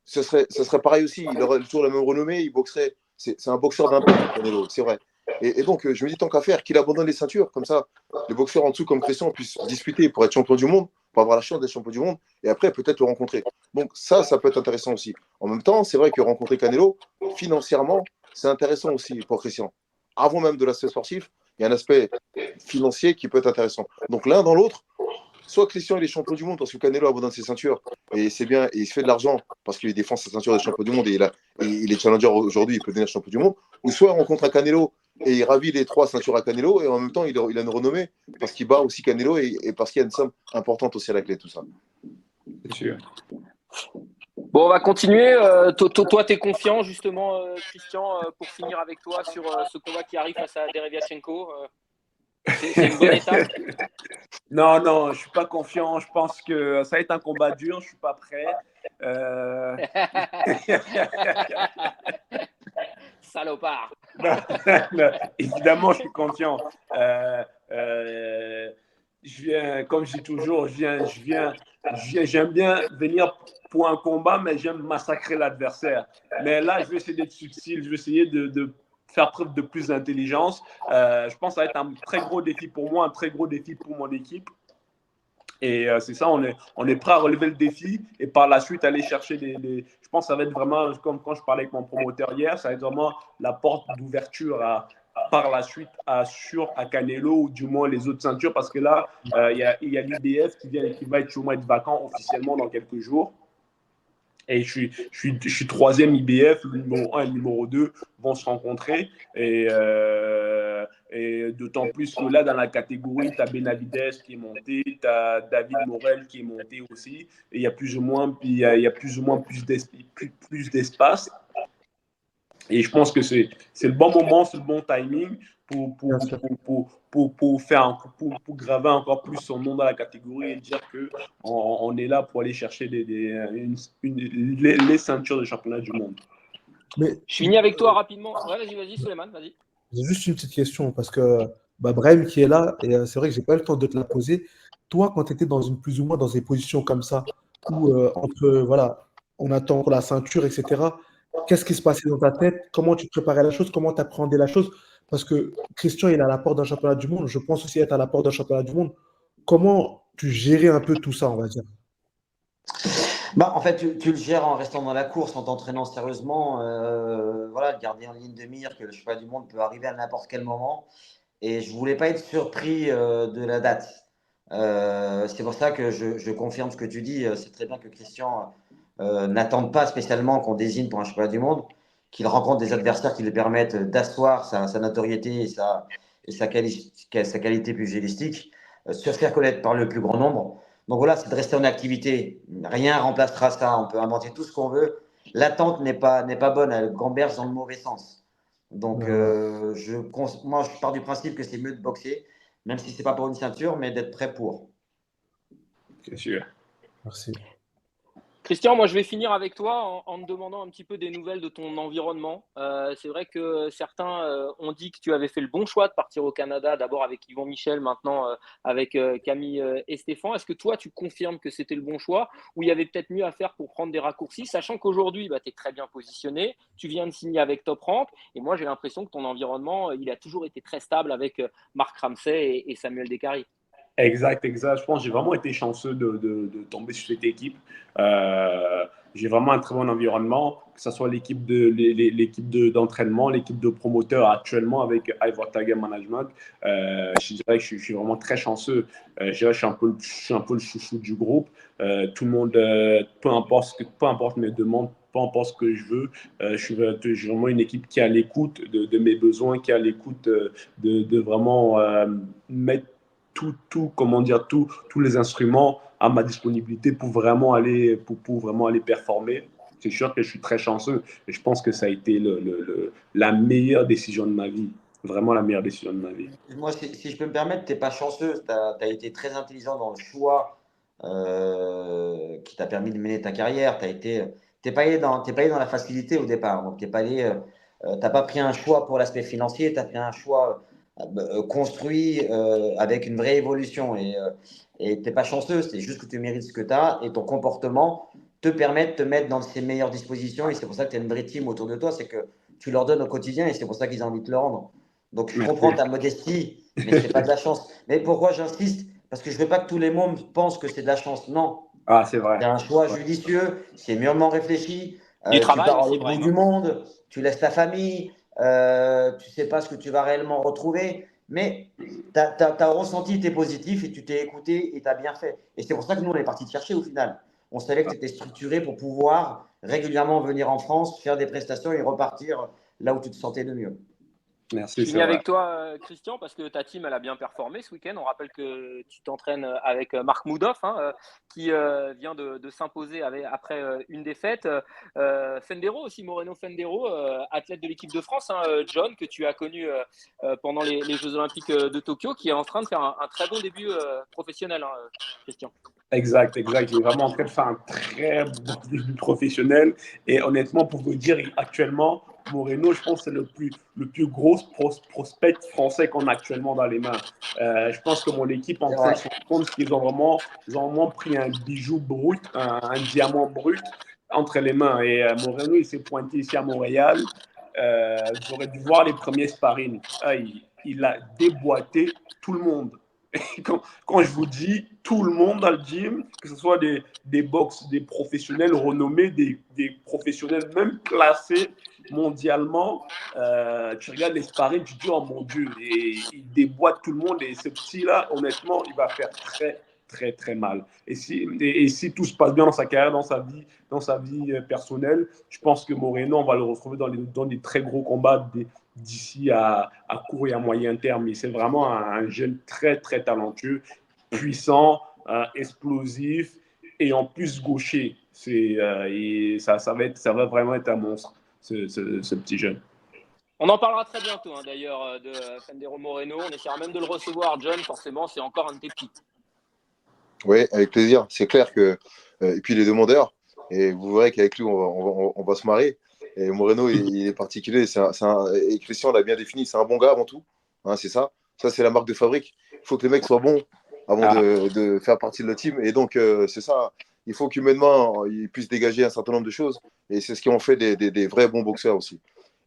ce serait pareil aussi. Il aurait toujours la même renommée, il boxerait. C'est un boxeur d'impact, Canelo, c'est vrai. Et donc, je me dis, tant qu'à faire, qu'il abandonne les ceintures. Comme ça, les boxeurs en dessous, comme Christian, puissent disputer pour être champion du monde, pour avoir la chance d'être champion du monde, et après, peut-être le rencontrer. Donc, ça peut être intéressant aussi. En même temps, c'est vrai que rencontrer Canelo, financièrement, c'est intéressant aussi pour Christian. Avant même de l'aspect sportif, il y a un aspect financier qui peut être intéressant. Donc, l'un dans l'autre, soit Christian il est champion du monde parce que Canelo abandonne ses ceintures et c'est bien et il se fait de l'argent parce qu'il défend sa ceinture de champion du monde et il est challenger aujourd'hui, il peut devenir champion du monde, ou soit on rencontre un Canelo et il ravit les 3 ceintures à Canelo et en même temps il a une renommée parce qu'il bat aussi Canelo et parce qu'il y a une somme importante aussi à la clé de tout ça. C'est sûr. Bon, on va continuer. Toi, tu es confiant, justement, Christian, pour finir avec toi sur ce combat qui arrive face à Dereviatchenko. C'est une bonne étape. Non, je ne suis pas confiant. Je pense que ça va être un combat dur. Je ne suis pas prêt. Salopard. Non, évidemment, je suis confiant. Comme je dis toujours, j'aime bien venir pour un combat, mais j'aime massacrer l'adversaire. Mais là, je vais essayer d'être subtil. Je vais essayer de faire preuve de plus d'intelligence. Je pense que ça va être un très gros défi pour moi, un très gros défi pour mon équipe. Et c'est ça, on est prêt à relever le défi et par la suite aller chercher Je pense que ça va être vraiment, comme quand je parlais avec mon promoteur hier, ça va être vraiment la porte d'ouverture par la suite à Canelo ou du moins les autres ceintures parce que là, il y a l'IBF qui va sûrement être vacant officiellement dans quelques jours. Et je suis 3e IBF, le numéro 1 et le numéro 2 vont se rencontrer. Et d'autant plus que là, dans la catégorie, tu as Benavidez qui est monté, tu as David Morel qui est monté aussi. Et il y a plus ou moins, plus d'espace. Et je pense que c'est le bon moment, c'est le bon timing pour graver encore plus son nom dans la catégorie et dire qu'on est là pour aller chercher les ceintures de championnat du monde. Mais, je finis avec toi rapidement. Ouais, vas-y, Suleiman, vas-y. J'ai juste une petite question parce que Brahim qui est là, et c'est vrai que je n'ai pas eu le temps de te la poser. Toi, quand tu étais dans plus ou moins dans des positions comme ça, où voilà, on attend pour la ceinture, etc., qu'est-ce qui se passait dans ta tête? Comment tu préparais la chose? Comment tu appréhendais la chose? Parce que Christian, il est à la porte d'un championnat du monde. Je pense aussi être à la porte d'un championnat du monde. comment tu gérais un peu tout ça, on va dire? Bah, en fait, tu le gères en restant dans la course, en t'entraînant sérieusement. Voilà, de garder en ligne de mire que le championnat du monde peut arriver à n'importe quel moment. Et je voulais pas être surpris de la date. C'est pour ça que je confirme ce que tu dis. C'est très bien que Christian n'attende pas spécialement qu'on désigne pour un championnat du monde, qu'il rencontre des adversaires qui lui permettent d'asseoir sa notoriété sa qualité pugilistique, se faire connaître par le plus grand nombre. Donc voilà, c'est de rester en activité. Rien remplacera ça. On peut inventer tout ce qu'on veut. L'attente n'est pas bonne. Elle gamberge dans le mauvais sens. Donc, Ouais, ouais, moi, je pars du principe que c'est mieux de boxer, même si c'est pas pour une ceinture, mais d'être prêt pour. C'est sûr. merci. Christian, moi je vais finir avec toi en te demandant un petit peu des nouvelles de ton environnement. C'est vrai que certains ont dit que tu avais fait le bon choix de partir au Canada, d'abord avec Yvon Michel, maintenant avec Camille et Stéphane. Est-ce que toi tu confirmes que c'était le bon choix ou il y avait peut-être mieux à faire pour prendre des raccourcis, sachant qu'aujourd'hui bah, tu es très bien positionné, tu viens de signer avec Top Rank et moi j'ai l'impression que ton environnement il a toujours été très stable avec Marc Ramsey et Samuel Descaries. Exact, exact. Je pense que j'ai vraiment été chanceux de tomber sur cette équipe. Euh, j'ai vraiment un très bon environnement, que ce soit d'entraînement, l'équipe de promoteurs actuellement avec Ivor Tiger Management. Je dirais que je suis vraiment très chanceux. Je dirais que je suis un peu le chouchou du groupe. Tout le monde, peu importe mes demandes, peu importe ce que je veux, je suis vraiment une équipe qui est à l'écoute de mes besoins, qui est à l'écoute de vraiment mettre comment dire, tous les instruments à ma disponibilité pour vraiment aller performer. C'est sûr que je suis très chanceux et je pense que ça a été la meilleure décision de ma vie. Vraiment la meilleure décision de ma vie. Moi, si je peux me permettre, tu n'es pas chanceux. Tu as été très intelligent dans le choix qui t'a permis de mener ta carrière. T'es pas allé dans la facilité au départ. Donc, t'as pas pris un choix pour l'aspect financier, tu as pris un choix construit avec une vraie évolution. Et tu n'es pas chanceux, c'est juste que tu mérites ce que tu as et ton comportement te permet de te mettre dans ses meilleures dispositions. Et c'est pour ça que tu as une vraie team autour de toi. C'est que tu leur donnes au quotidien et c'est pour ça qu'ils ont envie de te le rendre. Donc, je comprends Merci. ta modestie, mais c'est pas de la chance. Mais pourquoi j'insiste? Parce que je veux pas que tous les monde pensent que c'est de la chance. Non, Ah, c'est vrai. c'est un choix Ouais. judicieux, c'est mûrement réfléchi. Du Tu travail pars à aussi l'autre bout du vraiment. monde, tu laisses ta famille, tu sais pas ce que tu vas réellement retrouver, mais tu as ressenti tes positifs et tu t'es écouté et tu as bien fait. Et c'est pour ça que nous, on est parti te chercher au final. On savait que tu étais structuré pour pouvoir régulièrement venir en France, faire des prestations et repartir là où tu te sentais le mieux. Je Merci, c'est finis vrai. avec toi, Christian, parce que ta team elle a bien performé ce week-end. On rappelle que tu t'entraînes avec Marc Moudoff, hein, qui vient de s'imposer après une défaite. Fendero aussi, Moreno Fendero, athlète de l'équipe de France, hein, John, que tu as connu pendant les Jeux Olympiques de Tokyo, qui est en train de faire un très bon début professionnel, hein, Christian. Exact, exact. Il est vraiment en train de faire un très bon début professionnel. Et honnêtement, pour vous dire, actuellement, Moreno, je pense que c'est le plus gros prospect français qu'on a actuellement dans les mains. Je pense que mon équipe est en C'est train de vrai. se rendre compte ils ont vraiment pris un bijou brut, un diamant brut entre les mains. Et Moreno, il s'est pointé ici à Montréal. Vous aurez dû voir les premiers sparring. Ah, il a déboîté tout le monde. Quand je vous dis tout le monde dans le gym, que ce soit des box, des professionnels renommés, des professionnels même classés mondialement, tu regardes les sparring, tu te dis, oh mon Dieu, et il déboîte tout le monde. Et ce petit-là, honnêtement, il va faire très, très, très mal. Et si tout se passe bien dans sa carrière, dans sa vie personnelle, je pense que Moreno, on va le retrouver dans des très gros combats d'ici à court et à moyen terme. Et c'est vraiment un jeune très, très talentueux, puissant, explosif et en plus gaucher. Et ça va vraiment être un monstre, ce petit jeune. On en parlera très bientôt, hein, d'ailleurs, de Fendero Moreno. On essaiera même de le recevoir, John. Forcément, c'est encore un de tes petits. Oui, avec plaisir. C'est clair que. Et puis les demandeurs, et vous verrez qu'avec lui, on va se marrer. Et Moreno, il est particulier. Et Christian l'a bien défini, c'est un bon gars avant tout. Hein, c'est ça. Ça, c'est la marque de fabrique. Il faut que les mecs soient bons avant Ah, de faire partie de la team. Et donc, c'est ça. Il faut qu'humainement, ils puissent dégager un certain nombre de choses. Et c'est ce qui en fait des vrais bons boxeurs aussi.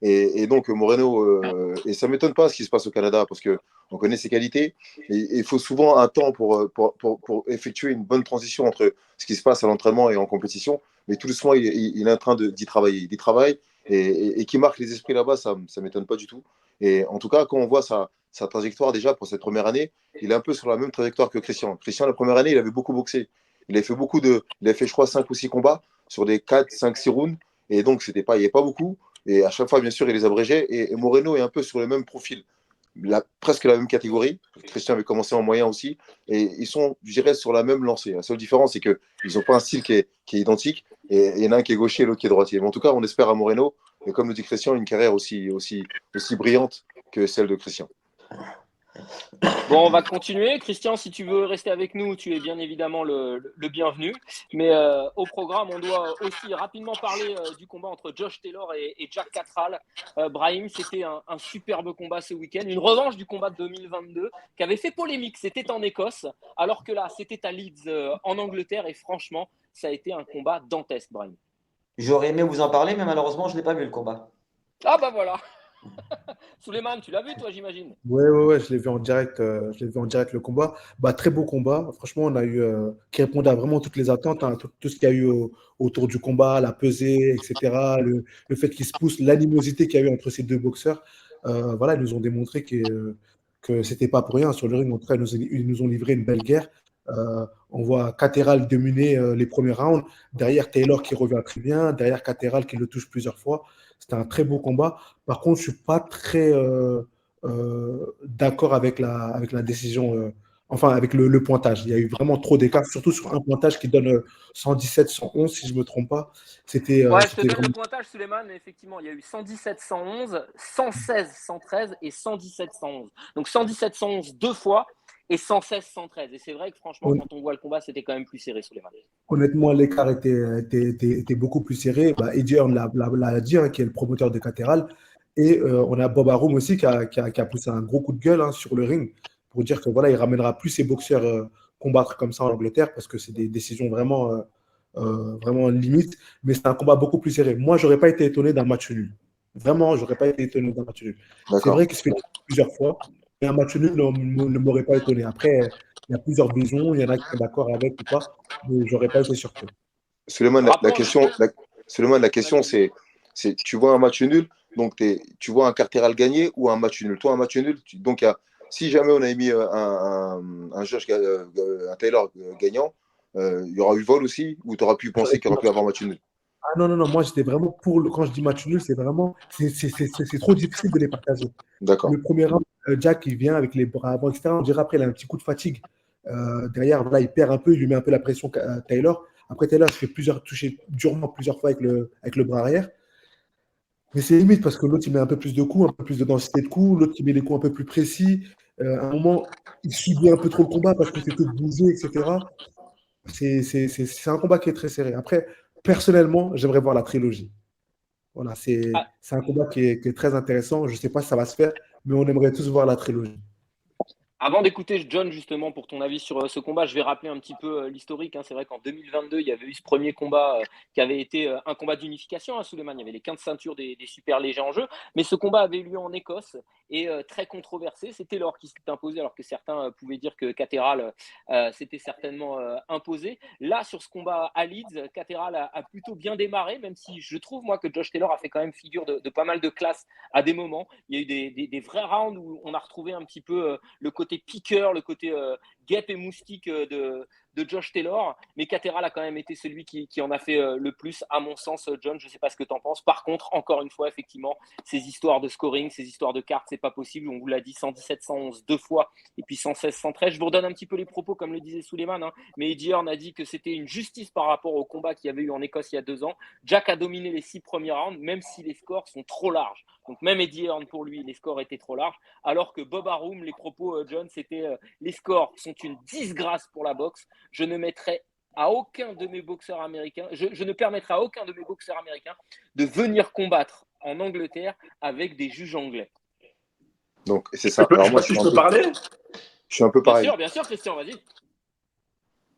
Et donc, Moreno, et ça ne m'étonne pas ce qui se passe au Canada, parce qu'on connaît ses qualités. Et il faut souvent un temps pour effectuer une bonne transition entre ce qui se passe à l'entraînement et en compétition. Mais tout doucement, il est en train d'y travailler. Il y travaille et qui marque les esprits là-bas, ça ne m'étonne pas du tout. Et en tout cas, quand on voit sa trajectoire déjà pour cette première année, il est un peu sur la même trajectoire que Christian. Christian, la première année, il avait beaucoup boxé. Il a fait, je crois, 5 ou 6 combats sur des 4, 5, 6 rounds. Et donc, il n'y avait pas beaucoup. Et à chaque fois, bien sûr, il les abrégeait. Et Moreno est un peu sur le même profil, presque la même catégorie. Christian avait commencé en moyen aussi. Et ils sont, je dirais, sur la même lancée. La seule différence, c'est qu'ils n'ont pas un style qui est identique. Et il y en a un qui est gaucher et l'autre qui est droitier. Mais en tout cas, on espère à Moreno, et comme le dit Christian, une carrière aussi brillante que celle de Christian. Bon, on va continuer. Christian, si tu veux rester avec nous, tu es bien évidemment le bienvenu. Mais au programme, on doit aussi rapidement parler du combat entre Josh Taylor et Jack Catterall. Brahim, c'était un superbe combat ce week-end. Une revanche du combat de 2022 qui avait fait polémique. C'était en Écosse, alors que là, c'était à Leeds, en Angleterre. Et franchement, ça a été un combat dantesque, Brahim. J'aurais aimé vous en parler, mais malheureusement, je ne l'ai pas vu le combat. Ah bah voilà. Souleymane, tu l'as vu toi, j'imagine? Ouais, je l'ai vu en direct, le combat. Bah, très beau combat. Franchement, on a eu qui répondait à vraiment toutes les attentes, hein, tout ce qu'il y a eu autour du combat, la pesée, etc. Le fait qu'ils se poussent, l'animosité qu'il y a eu entre ces deux boxeurs. Voilà, ils nous ont démontré que c'était pas pour rien. Sur le ring, en tout cas, ils nous ont livré une belle guerre. On voit Catterall dominer les premiers rounds. Derrière, Taylor qui revient très bien. Derrière, Catterall qui le touche plusieurs fois. C'était un très beau combat. Par contre, je suis pas très d'accord avec la décision, enfin avec le pointage. Il y a eu vraiment trop d'écart, surtout sur un pointage qui donne 117, 111, si je ne me trompe pas. Ouais, je te donne vraiment... le pointage, Souleymane. Effectivement, il y a eu 117, 111, 116, 113 et 117, 111. Donc 117, 111 deux fois et 116, 113. Et c'est vrai que franchement, quand on voit le combat, c'était quand même plus serré, Souleymane. Honnêtement, l'écart était beaucoup plus serré. Bah, Eddie Hearn l'a dit, hein, qui est le promoteur de Catterall. Et on a Bob Arum aussi qui a poussé un gros coup de gueule, hein, sur le ring pour dire que voilà, il ramènera plus ses boxeurs combattre comme ça en Angleterre parce que c'est des décisions vraiment limites. Mais c'est un combat beaucoup plus serré. Moi, j'aurais pas été étonné d'un match nul. Vraiment, j'aurais pas été étonné d'un match nul. C'est vrai qu'il se fait plusieurs fois, mais un match nul ne m'aurait pas étonné. Après, il y a plusieurs visions, il y en a qui sont d'accord avec ou pas, mais j'aurais pas été surpris. Souleymane, la question, c'est tu vois un match nul, donc tu vois un Catterall gagner ou un match nul. Toi, un match nul, donc si jamais on avait mis un Taylor gagnant, il y aura eu vol aussi, ou tu auras pu penser qu'il aurait pu avoir un match nul? Ah non, moi j'étais vraiment pour quand je dis match nul, c'est vraiment c'est trop difficile de les partager. D'accord. Le premier round, Jack il vient avec les bras avant, etc. On dirait après il a un petit coup de fatigue. Derrière, voilà, il perd un peu, il lui met un peu la pression Taylor. Après Taylor se fait toucher durement plusieurs fois avec le bras arrière. Mais c'est limite parce que l'autre il met un peu plus de coups, un peu plus de densité de coups, l'autre il met des coups un peu plus précis. À un moment, il subit un peu trop le combat parce que c'est que de bouger, etc. C'est un combat qui est très serré. Après, personnellement, j'aimerais voir la trilogie. Voilà, c'est un combat qui est très intéressant. Je ne sais pas si ça va se faire, mais on aimerait tous voir la trilogie. Avant d'écouter John, justement, pour ton avis sur ce combat, je vais rappeler un petit peu l'historique. C'est vrai qu'en 2022, il y avait eu ce premier combat qui avait été un combat d'unification à Souleymane. Il y avait les 15 ceintures des super légers en jeu. Mais ce combat avait eu lieu en Écosse et très controversé. C'est Taylor qui s'est imposé, alors que certains pouvaient dire que Catterall s'était certainement imposé. Là, sur ce combat à Leeds, Catterall a plutôt bien démarré, même si je trouve, moi, que Josh Taylor a fait quand même figure de pas mal de classe à des moments. Il y a eu des vrais rounds où on a retrouvé un petit peu le côté piqueur, le côté guêpe et moustique de Josh Taylor, mais Catterall a quand même été celui qui en a fait le plus, à mon sens. John, je ne sais pas ce que tu en penses. Par contre, encore une fois, effectivement, ces histoires de scoring, ces histoires de cartes, c'est pas possible. On vous l'a dit, 117, 111 deux fois, et puis 116, 113. Je vous redonne un petit peu les propos, comme le disait Souleymane, mais Eddie Hearn a dit que c'était une justice par rapport au combat qu'il y avait eu en Écosse il y a 2 ans. Jack a dominé les 6 premiers rounds, même si les scores sont trop larges. Donc même Eddie Hearn, pour lui, les scores étaient trop larges, alors que Bob Arum, les propos, John, c'était les scores sont une disgrâce pour la boxe. Je ne mettrai à aucun de mes boxeurs américains, je ne permettrai à aucun de mes boxeurs américains de venir combattre en Angleterre avec des juges anglais. Donc c'est ça. Alors moi, je peux parler? Je suis un peu pareil. Bien sûr, Christian, vas-y.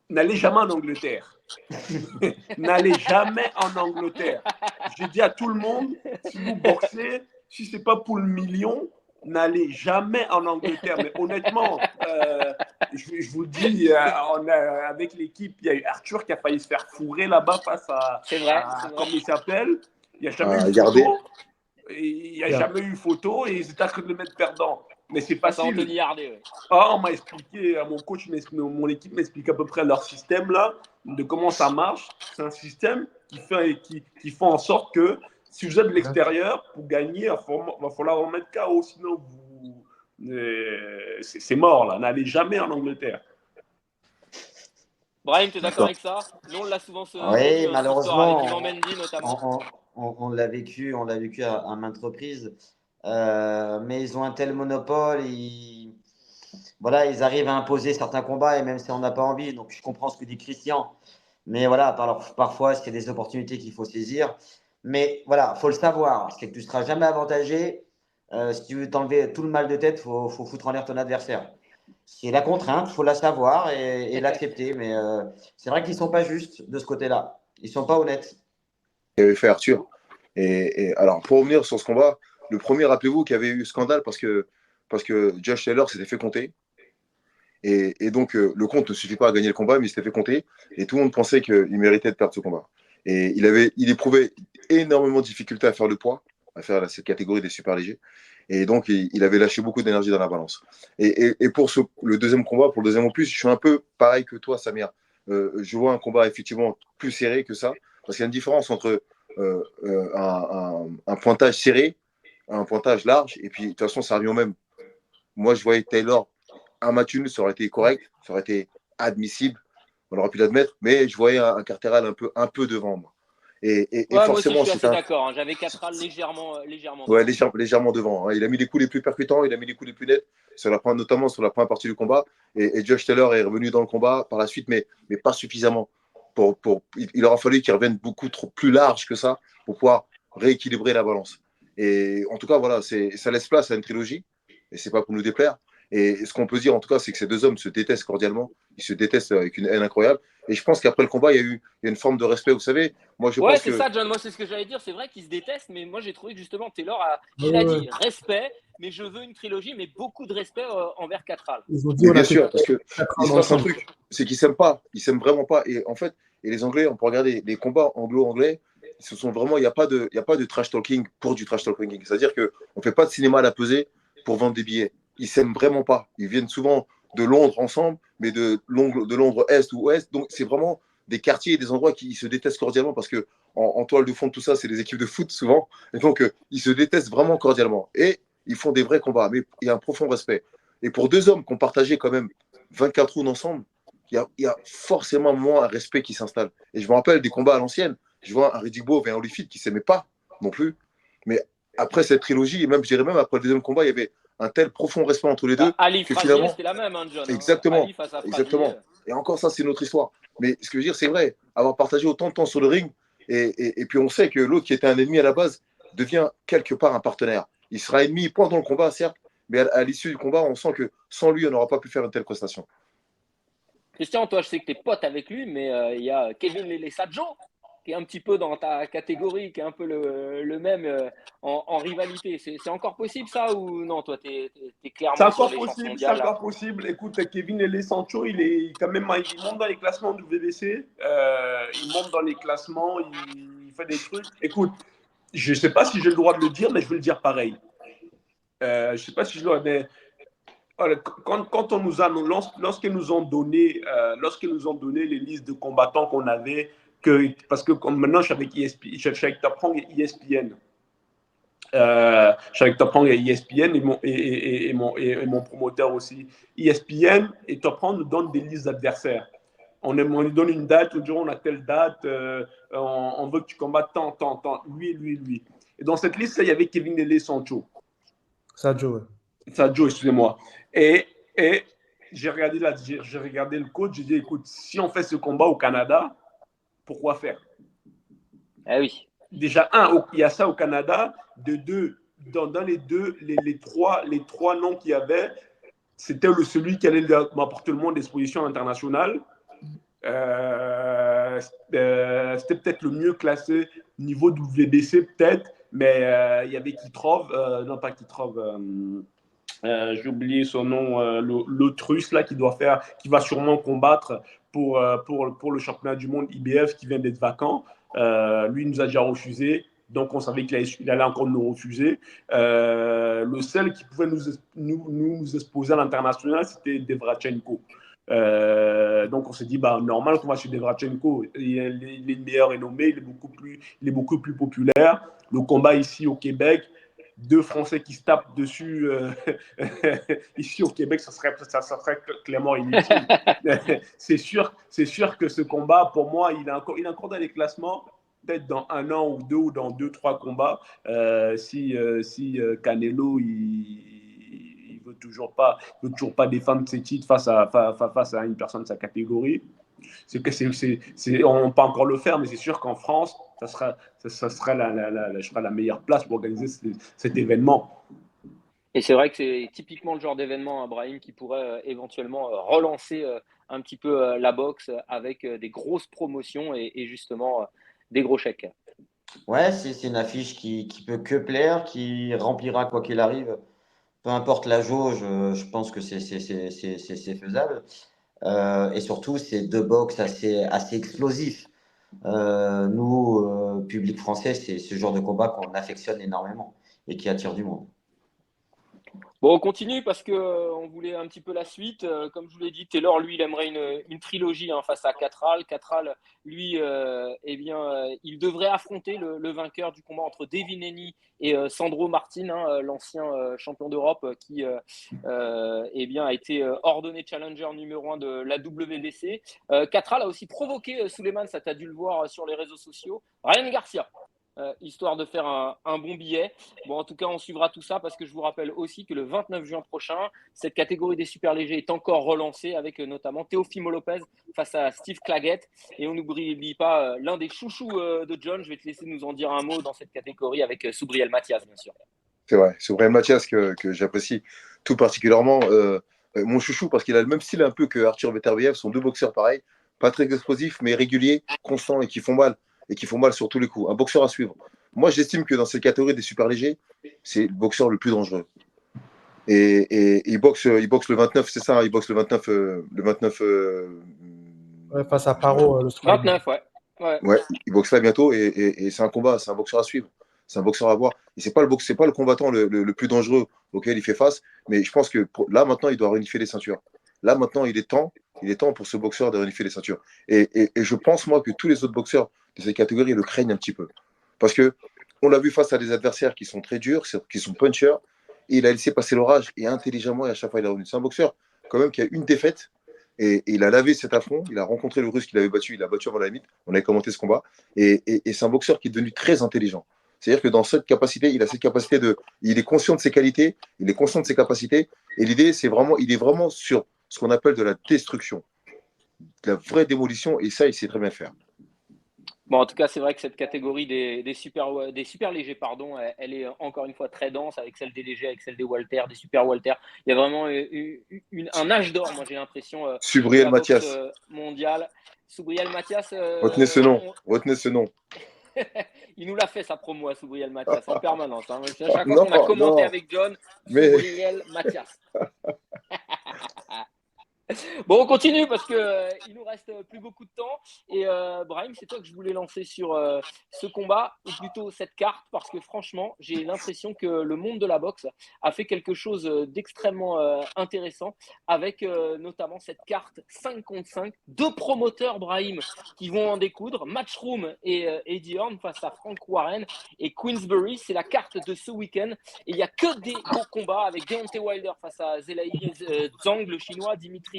N'allez jamais en Angleterre. N'allez jamais en Angleterre. Je dis à tout le monde, si vous boxez, si ce n'est pas pour le million, n'allez jamais en Angleterre. Mais honnêtement, je vous dis, avec l'équipe, il y a eu Arthur qui a failli se faire fourrer là-bas face C'est vrai. comment il s'appelle. Il n'y a jamais eu Gardé. photo. Il n'y a jamais eu photo et ils étaient en train de le mettre perdant. Mais c'est Face à facile. Anthony Hardet. Ouais. Ah, on m'a expliqué, mon coach, mon équipe m'explique à peu près leur système là, de comment ça marche. C'est un système qui fait en sorte que si vous êtes de l'extérieur, pour gagner, il va falloir en mettre KO, sinon c'est mort là. N'allez jamais en Angleterre. Brahim, tu es d'accord avec ça? Nous, on l'a souvent Oui, malheureusement, avec Ivan Mendy notamment. on l'a vécu à maintes reprises. Mais ils ont un tel monopole, voilà, ils arrivent à imposer certains combats et même si on n'a pas envie. Donc je comprends ce que dit Christian. Mais voilà, parfois, c'est des opportunités qu'il faut saisir. Mais voilà, il faut le savoir. C'est que tu ne seras jamais avantagé. Si tu veux t'enlever tout le mal de tête, il faut foutre en l'air ton adversaire. C'est la contrainte, il faut la savoir et l'accepter. Mais c'est vrai qu'ils ne sont pas justes de ce côté-là. Ils ne sont pas honnêtes. Il avait fait Arthur. Et alors, pour revenir sur ce combat, le premier, rappelez-vous, qu'il y avait eu scandale parce que Josh Taylor s'était fait compter. Et donc, le compte ne suffit pas à gagner le combat, mais il s'était fait compter. Et tout le monde pensait qu'il méritait de perdre ce combat. Et il éprouvait énormément de difficultés à faire le poids, à faire cette catégorie des super légers. Et donc, il avait lâché beaucoup d'énergie dans la balance. Et pour le deuxième combat, pour le deuxième opus, je suis un peu pareil que toi, Samir. Je vois un combat effectivement plus serré que ça. Parce qu'il y a une différence entre un pointage serré, un pointage large. Et puis, de toute façon, ça revient au même. Moi, je voyais Taylor, un match nul, ça aurait été correct, ça aurait été admissible, on aurait pu l'admettre, mais je voyais un Carteral un peu devant moi. Et Ouais, forcément, moi aussi, je suis assez d'accord. Hein. J'avais Catral légèrement ouais, devant. légèrement devant. Hein. Il a mis les coups les plus percutants, il a mis les coups les plus nets, notamment sur la première partie du combat. Et Josh Taylor est revenu dans le combat par la suite, mais pas suffisamment. Il aura fallu qu'il revienne beaucoup plus large que ça pour pouvoir rééquilibrer la balance. Et en tout cas, voilà, ça laisse place à une trilogie, et c'est pas pour nous déplaire. Et ce qu'on peut dire, en tout cas, c'est que ces deux hommes se détestent cordialement. Ils se détestent avec une haine incroyable. Et je pense qu'après le combat, il y a une forme de respect. Vous savez, moi, je Ouais, pense c'est que. ça, John. Moi, c'est ce que j'allais dire. C'est vrai qu'ils se détestent, mais moi, j'ai trouvé que justement, Taylor il Ouais, a ouais. dit respect, mais je veux une trilogie, mais beaucoup de respect envers Catral. Ils ont dit Mais on bien a fait sûr, parce que 4 il ans se passe un ensemble. truc, c'est qu'ils s'aiment pas, ils s'aiment vraiment pas. Et en fait, les Anglais, on peut regarder les combats anglo-anglais, ce sont vraiment, il n'y a pas de trash talking pour du trash talking. C'est-à-dire que on fait pas de cinéma à la pesée pour vendre des billets. Ils s'aiment vraiment pas. Ils viennent souvent de Londres ensemble, mais de Londres Est ou Ouest. Donc c'est vraiment des quartiers et des endroits qui se détestent cordialement parce que en toile de fond de tout ça, c'est des équipes de foot souvent. Et donc ils se détestent vraiment cordialement. Et ils font des vrais combats, mais il y a un profond respect. Et pour deux hommes qui ont partagé quand même 24 rounds ensemble, il y a forcément moins un respect qui s'installe. Et je me rappelle des combats à l'ancienne. Je vois un Riddick Bowe et un Holyfield qui ne s'aimaient pas non plus. Mais après cette trilogie, et même, je dirais même après le deuxième combat, il y avait un tel profond respect entre les deux Ali que Frazier, finalement, c'était la même, hein, John. Hein. exactement, Ali face à Frazier. exactement. Et encore ça, c'est notre histoire. Mais ce que je veux dire, c'est vrai, avoir partagé autant de temps sur le ring, et puis on sait que l'autre qui était un ennemi à la base devient quelque part un partenaire. Il sera ennemi pendant le combat, certes, mais à l'issue du combat, on sent que sans lui, on n'aura pas pu faire une telle prestation. Christian, toi, je sais que tu es pote avec lui, mais il y a Kevin Lele-Sadjo, qui est un petit peu dans ta catégorie, qui est un peu le même en rivalité. C'est encore possible, ça, ou non? Toi, tu es C'est clairement sur encore les chances possible, c'est mondiales, là. encore possible. Écoute, Kevin Ele Sancho, il monte dans les classements du VBC. Il monte dans les classements, il fait des trucs. Écoute, je ne sais pas si j'ai le droit de le dire, mais je vais le dire pareil. Je ne sais pas si je dois, mais quand on nous a, lorsqu'ils nous ont donné les listes de combattants qu'on avait, parce que comme maintenant je suis avec ESPN, je suis avec Top Rank et ESPN. Je suis avec Top Rank et ESPN et mon promoteur aussi. ESPN et Top Rank nous donnent des listes d'adversaires. On nous donne une date, on dit on a telle date, on veut que tu combattes tant, lui. Et dans cette liste, il y avait Kevin Lele Sancho. Sadio, ouais. Sadio, excusez-moi. Et j'ai regardé le coach, j'ai dit, écoute, si on fait ce combat au Canada, pourquoi faire? Eh oui. Déjà, il y a ça au Canada. De deux, dans les trois noms qu'il y avait, c'était celui qui allait m'apporter le moins d'exposition internationale. C'était peut-être le mieux classé niveau WBC, peut-être, mais il y avait Kitrov, non pas Kitrov, j'ai oublié son nom, l'autre russe là qui va sûrement combattre pour le championnat du monde IBF qui vient d'être vacant. Lui, il nous a déjà refusé. Donc, on savait qu'il allait encore nous refuser. Le seul qui pouvait nous exposer à l'international, c'était Devrachenko. Donc, on s'est dit, bah, normal qu'on va chez Devrachenko. Il est meilleur renommé, il est beaucoup plus populaire. Le combat ici au Québec, deux Français qui se tapent dessus ici au Québec, ça serait clairement inutile. c'est sûr que ce combat, pour moi, il est encore dans les classements. Peut-être dans un an ou deux, ou dans 2-3 combats, si Canelo il veut toujours pas défendre ses titres face à une personne de sa catégorie. On ne peut pas encore le faire, mais c'est sûr qu'en France, ça sera la meilleure place pour organiser cet événement. Et c'est vrai que c'est typiquement le genre d'événement, hein, Brahim, qui pourrait éventuellement relancer un petit peu la boxe avec des grosses promotions et justement des gros chèques. Ouais, c'est une affiche qui peut que plaire, qui remplira quoi qu'il arrive. Peu importe la jauge, je pense que c'est faisable. Et surtout, c'est deux box assez explosifs. Nous, public français, c'est ce genre de combat qu'on affectionne énormément et qui attire du monde. Bon, on continue parce qu'on voulait un petit peu la suite. Comme je vous l'ai dit, Taylor, lui, il aimerait une trilogie face à Catral. Catral, lui, eh bien, il devrait affronter le vainqueur du combat entre Devin Haney et Sandro Martin, hein, l'ancien champion d'Europe qui eh bien, a été ordonné challenger numéro 1 de la WBC. Catral a aussi provoqué Souleymane, ça tu as dû le voir sur les réseaux sociaux, Ryan Garcia. Histoire de faire un bon billet. Bon, en tout cas, on suivra tout ça parce que je vous rappelle aussi que le 29 juin prochain, cette catégorie des super légers est encore relancée avec notamment Teofimo Lopez face à Steve Claggett. Et on n'oublie pas l'un des chouchous de John. Je vais te laisser nous en dire un mot dans cette catégorie avec Soubriel Mathias, bien sûr. C'est vrai, Soubriel Mathias que j'apprécie tout particulièrement. Mon chouchou, parce qu'il a le même style un peu que Arthur Beterbiev, sont deux boxeurs pareils, pas très explosifs, mais réguliers, constants et qui font mal sur tous les coups. Un boxeur à suivre. Moi, j'estime que dans cette catégorie des super légers, c'est le boxeur le plus dangereux. Et il boxe le 29, c'est ça, il boxe le 29. Ouais, face à Paro, l'Australien. 29, ouais. Ouais, il boxe là bientôt et c'est un combat, c'est un boxeur à suivre, c'est un boxeur à voir. Et c'est pas le combattant le plus dangereux auquel il fait face, mais je pense que là maintenant il doit réunifier les ceintures. Là maintenant il est temps pour ce boxeur de réunifier les ceintures. Et je pense moi que tous les autres boxeurs de cette catégorie le craignent un petit peu, parce que on l'a vu face à des adversaires qui sont très durs, qui sont punchers, et il a laissé passer l'orage et intelligemment et à chaque fois il est revenu. C'est un boxeur quand même qui a une défaite. Et il a lavé cet affront, il a rencontré le Russe qu'il avait battu, il l'a battu avant la limite, on avait commenté ce combat, et c'est un boxeur qui est devenu très intelligent. C'est-à-dire que dans cette capacité, il a cette capacité il est conscient de ses qualités, il est conscient de ses capacités, et l'idée, il est vraiment sur ce qu'on appelle de la destruction, de la vraie démolition, et ça, il sait très bien faire. Bon, en tout cas, c'est vrai que cette catégorie des super légers, pardon, elle est encore une fois très dense avec celle des légers, avec celle des Walter, des super Walter. Il y a vraiment un âge d'or, moi j'ai l'impression, de Soubriel la boxe Mathias. mondiale. Soubriel Mathias. Retenez ce nom. Il nous l'a fait sa promo à Soubriel Mathias en permanence. Hein. À chaque fois qu'on a commenté avec John, Soubriel Mathias. Bon, on continue parce qu'il nous reste plus beaucoup de temps. Et Brahim, c'est toi que je voulais lancer sur ce combat, ou plutôt cette carte, parce que franchement, j'ai l'impression que le monde de la boxe a fait quelque chose d'extrêmement intéressant, avec notamment cette carte 5 contre 5, deux promoteurs, Brahim, qui vont en découdre, Matchroom et Eddie Hearn face à Frank Warren et Queensbury. C'est la carte de ce week-end. Et il n'y a que des beaux combats avec Deontay Wilder face à Zhilei Zhang, le chinois, Dimitri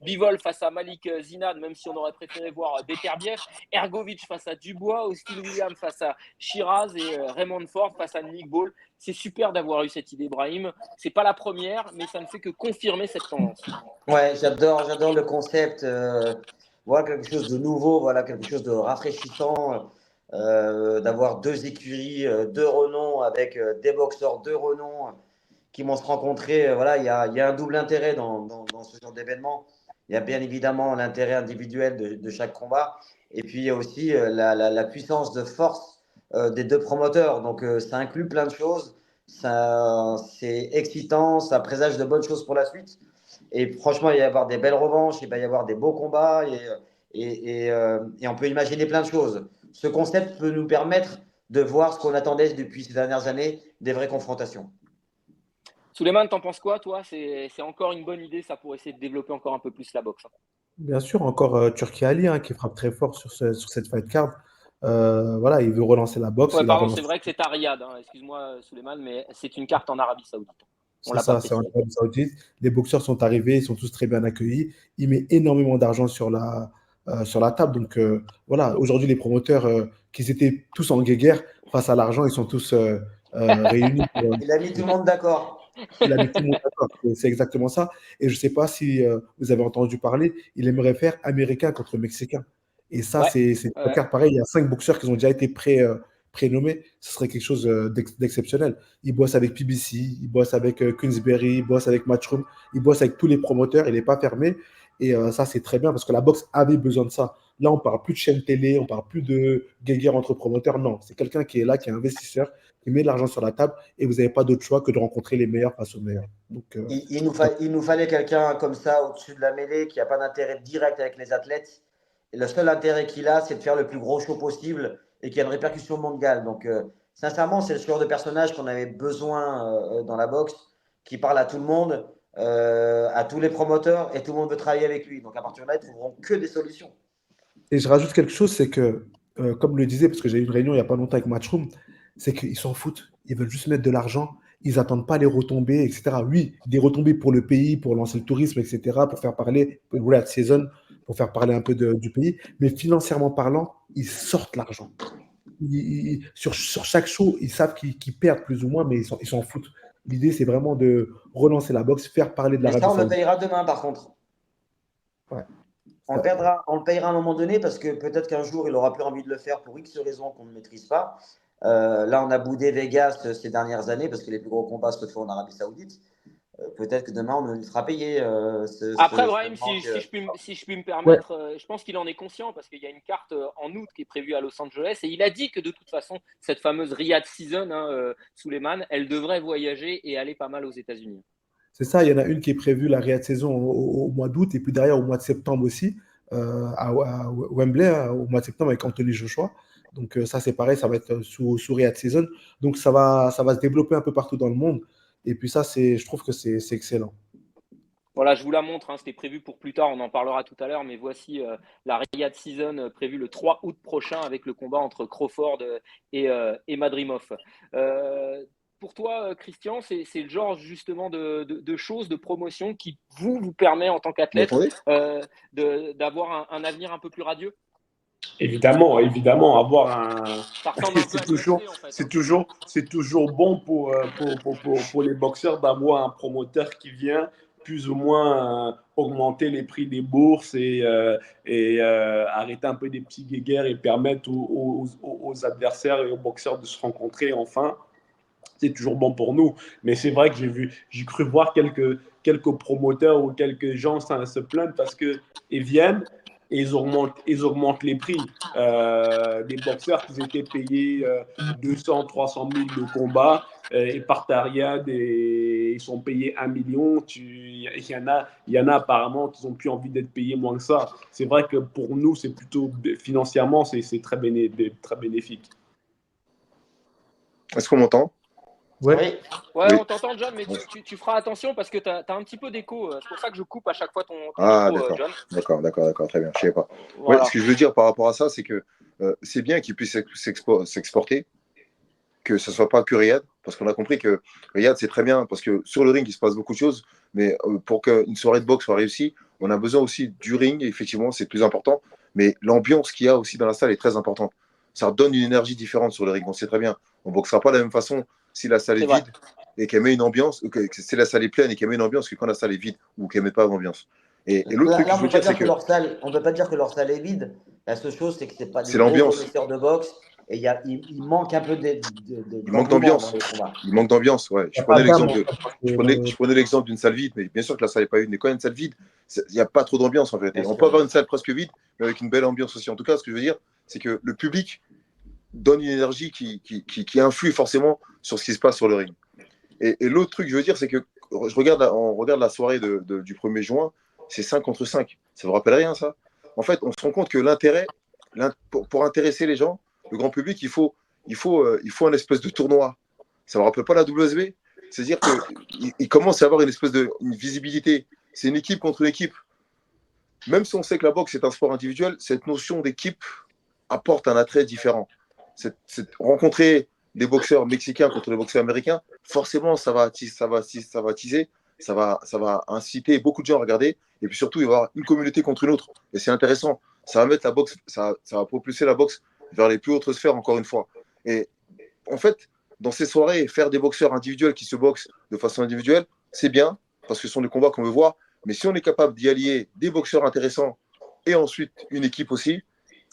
Bivol face à Malik Zinad, même si on aurait préféré voir Beterbiev, Ergovic face à Dubois, Austin Williams face à Shiraz et Raymond Ford face à Nick Ball. C'est super d'avoir eu cette idée, Brahim. C'est pas la première, mais ça ne fait que confirmer cette tendance. Ouais, j'adore le concept. Voilà quelque chose de nouveau, voilà quelque chose de rafraîchissant. D'avoir deux écuries de renom avec des boxeurs de renom qui vont se rencontrer. Voilà, il y a un double intérêt dans ce genre d'événement. Il y a bien évidemment l'intérêt individuel de chaque combat. Et puis, il y a aussi la puissance de force des deux promoteurs. Donc, ça inclut plein de choses. C'est excitant, ça présage de bonnes choses pour la suite. Et franchement, il va y avoir des belles revanches, il va y avoir des beaux combats et on peut imaginer plein de choses. Ce concept peut nous permettre de voir ce qu'on attendait depuis ces dernières années, des vraies confrontations. Souleymane, t'en penses quoi, toi? C'est encore une bonne idée, ça, pour essayer de développer encore un peu plus la boxe. Bien sûr, encore Turki Ali qui frappe très fort sur cette fight card. Voilà, il veut relancer la boxe. Ouais, Il a pardon, c'est relancé. vrai que c'est à Riyad. Excuse-moi, Souleymane, mais c'est une carte en Arabie Saoudite. On C'est l'a pas ça, c'est en précisé. Arabie Saoudite. Les boxeurs sont arrivés, ils sont tous très bien accueillis. Il met énormément d'argent sur la table. Donc voilà, aujourd'hui, les promoteurs, qui étaient tous en guéguerre face à l'argent, ils sont tous réunis. Il a mis tout le monde d'accord. Il a mis tout le monde d'accord. C'est exactement ça. Et je ne sais pas si vous avez entendu parler, il aimerait faire américain contre mexicain. Et ça, Ouais, c'est une carte pareille. Il y a 5 boxeurs qui ont déjà été prénommés. Ce serait quelque chose d'exceptionnel. Il bosse avec PBC, il bosse avec Queensberry, il bosse avec Matchroom, il bosse avec tous les promoteurs. Il n'est pas fermé. Et ça, c'est très bien parce que la boxe avait besoin de ça. Là, on ne parle plus de chaîne télé, on ne parle plus de guéguerre entre promoteurs. Non, c'est quelqu'un qui est là, qui est investisseur, qui met de l'argent sur la table et vous n'avez pas d'autre choix que de rencontrer les meilleurs face aux meilleurs. Donc, Il nous fallait quelqu'un comme ça au-dessus de la mêlée qui n'a pas d'intérêt direct avec les athlètes. Et le seul intérêt qu'il a, c'est de faire le plus gros show possible et qu'il y a une répercussion mondiale. Donc, sincèrement, c'est le genre de personnage qu'on avait besoin dans la boxe, qui parle à tout le monde, à tous les promoteurs, et tout le monde veut travailler avec lui. Donc, à partir de là, ils trouveront que des solutions. et je rajoute quelque chose, c'est que, comme le disait, parce que j'ai eu une réunion il n'y a pas longtemps avec Matchroom, c'est qu'ils s'en foutent. Ils veulent juste mettre de l'argent. Ils n'attendent pas les retombées, etc. Oui, des retombées pour le pays, pour lancer le tourisme, etc., pour faire parler, pour la saison, pour faire parler un peu du pays. Mais financièrement parlant, ils sortent l'argent. Sur chaque show, ils savent qu'ils perdent plus ou moins, mais ils s'en foutent. L'idée, c'est vraiment de relancer la boxe, faire parler de Mais ça, l'Arabie on le Saoudite. payera demain, par contre. Ouais. On le payera à un moment donné parce que peut-être qu'un jour, il aura plus envie de le faire pour X raisons qu'on ne maîtrise pas. Là, on a boudé Vegas ces dernières années parce que les plus gros combats se font en Arabie Saoudite. Peut-être que demain, on nous fera payer Après, Brahim, manque. si je puis me permettre, je pense qu'il en est conscient parce qu'il y a une carte en août qui est prévue à Los Angeles et il a dit que de toute façon, cette fameuse Riyadh Season, Souleymane, elle devrait voyager et aller pas mal aux États-Unis. C'est ça, il y en a une qui est prévue, la Riyad saison, au mois d'août, et puis derrière au mois de septembre aussi, à Wembley, au mois de septembre avec Anthony Joshua. Donc ça, c'est pareil, ça va être sous Riyad saison. Donc ça va se développer un peu partout dans le monde. Et puis ça, je trouve que c'est excellent. Voilà, je vous la montre, c'était prévu pour plus tard, on en parlera tout à l'heure, mais voici la Riyadh Season prévue le 3 août prochain avec le combat entre Crawford et Madrimov. Pour toi, Christian, c'est le genre justement de choses, de promotion qui vous permet en tant qu'athlète d'avoir un avenir un peu plus radieux? Évidemment, évidemment, avoir un. Ça ressemble un peu à l'UFC, en fait. C'est toujours bon pour les boxeurs d'avoir un promoteur qui vient plus ou moins augmenter les prix des bourses et arrêter un peu des petits guéguerres et permettre aux adversaires et aux boxeurs de se rencontrer enfin. C'est toujours bon pour nous. Mais c'est vrai que j'ai cru voir quelques promoteurs ou quelques gens se plaindre parce qu'ils viennent et ils augmentent les prix. Des boxeurs qui étaient payés 200, 300 000 de combat et partent à Riyad et ils sont payés 1 million. Il y en a apparemment qui n'ont plus envie d'être payés moins que ça. C'est vrai que pour nous, c'est plutôt financièrement, c'est très bénéfique. Est-ce qu'on m'entend? Ouais. Ouais, Oui. on t'entend, John, mais tu feras attention parce que tu as un petit peu d'écho. C'est pour ça que je coupe à chaque fois ton micro, John. D'accord, très bien, je ne sais pas. Voilà. Ouais, ce que je veux dire par rapport à ça, c'est que c'est bien qu'ils puissent s'exporter, que ce ne soit pas que Riyad, parce qu'on a compris que Riyad, c'est très bien, parce que sur le ring, il se passe beaucoup de choses, mais pour qu'une soirée de boxe soit réussie, on a besoin aussi du ring, effectivement, c'est plus important, mais l'ambiance qu'il y a aussi dans la salle est très importante. Ça donne une énergie différente sur le ring, on sait très bien. On ne boxera pas de la même façon si la salle est vide et qu'elle met une ambiance, ou que si la salle est pleine et qu'elle met une ambiance que quand la salle est vide ou qu'elle ne met pas d'ambiance. Et l'autre truc que je veux dire, c'est que on ne peut pas dire que leur salle est vide. La seule chose, c'est que ce n'est pas des c'est gros l'ambiance. connaisseurs de boxe Et il manque un peu Il manque d'engouement dans d'ambiance. les combats. Il manque d'ambiance, ouais. Il n'y a pas d'âme, en fait, Je prenais l'exemple d'une salle vide, mais bien sûr que la salle n'est pas vide. Mais quand il y a une salle vide, il n'y a pas trop d'ambiance en vérité. Bien On sûr. peut avoir une salle presque vide, mais avec une belle ambiance aussi. En tout cas, ce que je veux dire, c'est que le public donne une énergie qui influe forcément sur ce qui se passe sur le ring. Et l'autre truc que je veux dire, c'est que on regarde la soirée du 1er juin, c'est 5 contre 5. Ça ne vous rappelle rien, ça? En fait, on se rend compte que pour intéresser les gens, le grand public, il faut un espèce de tournoi. Ça ne vous rappelle pas la WSB? C'est-à-dire qu'il commence à avoir une visibilité. C'est une équipe contre une équipe. Même si on sait que la boxe est un sport individuel, cette notion d'équipe apporte un attrait différent. Rencontrer des boxeurs mexicains contre les boxeurs américains, forcément, ça va teaser, ça va inciter beaucoup de gens à regarder. Et puis surtout, il va y avoir une communauté contre une autre. Et c'est intéressant. Ça va mettre la boxe, ça va propulser la boxe vers les plus hautes sphères, encore une fois. Et en fait, dans ces soirées, faire des boxeurs individuels qui se boxent de façon individuelle, c'est bien, parce que ce sont des combats qu'on veut voir. Mais si on est capable d'y allier des boxeurs intéressants et ensuite une équipe aussi,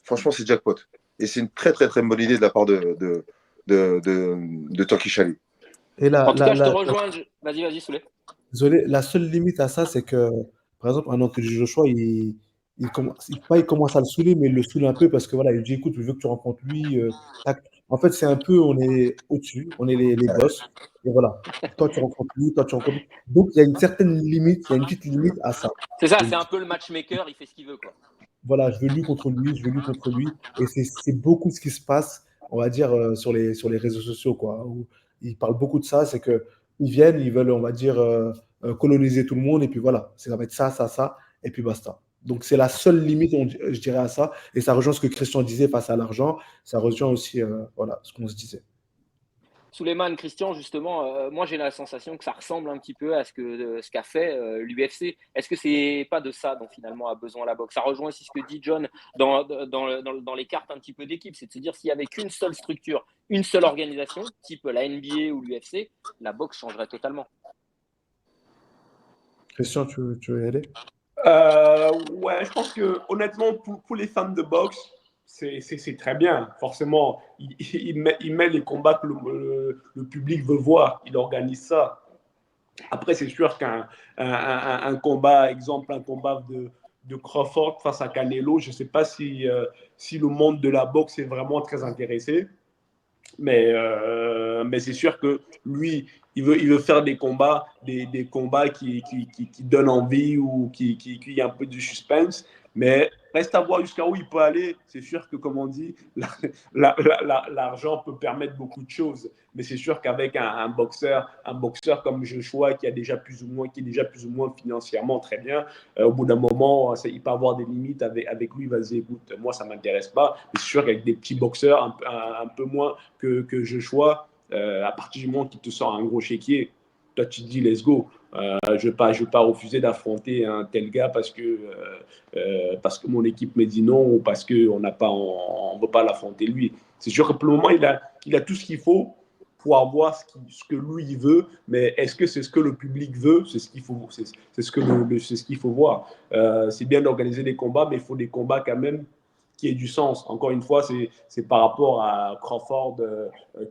franchement, c'est jackpot. Et c'est une très, très, très bonne idée de la part de Turkish Ali. Et En tout cas, je te rejoins. Vas-y, Souley. Désolé, la seule limite à ça, c'est que, par exemple, un Anthony Joshua, il commence à le saouler, mais il le saoule un peu parce que voilà, il dit écoute, je veux que tu rencontres lui. Tac. En fait, c'est un peu, on est au-dessus, on est les boss. Et voilà, toi tu rencontres lui, toi tu rencontres lui. Donc il y a une certaine limite, il y a une petite limite à ça. C'est ça, c'est un peu le matchmaker, il fait ce qu'il veut, quoi. Voilà, je veux lui contre lui, je veux lui contre lui. Et c'est beaucoup ce qui se passe, on va dire, sur les réseaux sociaux, quoi. Où ils parlent beaucoup de ça, c'est que ils viennent, ils veulent, on va dire, coloniser tout le monde, et puis voilà, ça va être ça, et puis basta. Donc c'est la seule limite, je dirais, à ça. Et ça rejoint ce que Christian disait face à l'argent, ça rejoint aussi, voilà, ce qu'on se disait. Souleymane, Christian, justement, moi j'ai la sensation que ça ressemble un petit peu à ce qu'a fait l'UFC. Est-ce que c'est pas de ça dont finalement a besoin la boxe? Ça rejoint aussi ce que dit John dans les cartes un petit peu d'équipe, c'est de se dire s'il y avait qu'une seule structure, une seule organisation, type la NBA ou l'UFC, la boxe changerait totalement. Christian, tu veux y aller? Ouais, je pense que honnêtement, pour les fans de boxe, c'est très bien. Forcément, il met les combats que le public veut voir. Il organise ça. Après, c'est sûr un combat, exemple, un combat de Crawford face à Canelo, je ne sais pas si le monde de la boxe est vraiment très intéressé. Mais c'est sûr que lui, il veut faire des combats, des combats qui donnent envie ou qui y a un peu de suspense. Mais reste à voir jusqu'à où il peut aller. C'est sûr que, comme on dit, l'argent peut permettre beaucoup de choses. Mais c'est sûr qu'avec un boxeur comme Joshua, qui est déjà plus ou moins financièrement très bien, au bout d'un moment, il peut avoir des limites avec lui. Vas-y, écoute, moi, ça ne m'intéresse pas. Mais c'est sûr qu'avec des petits boxeurs un peu moins que Joshua, à partir du moment qu'il te sort un gros chéquier, toi, tu te dis, let's go. Je vais pas refuser d'affronter un tel gars parce que mon équipe me dit non ou parce qu'on ne veut pas l'affronter lui. C'est sûr que pour le moment, il a tout ce qu'il faut pour avoir ce que lui il veut, mais est-ce que c'est ce que le public veut? C'est ce qu'il faut, c'est ce qu'il faut voir. C'est bien d'organiser des combats, mais il faut des combats quand même qui aient du sens. Encore une fois, c'est par rapport à Crawford,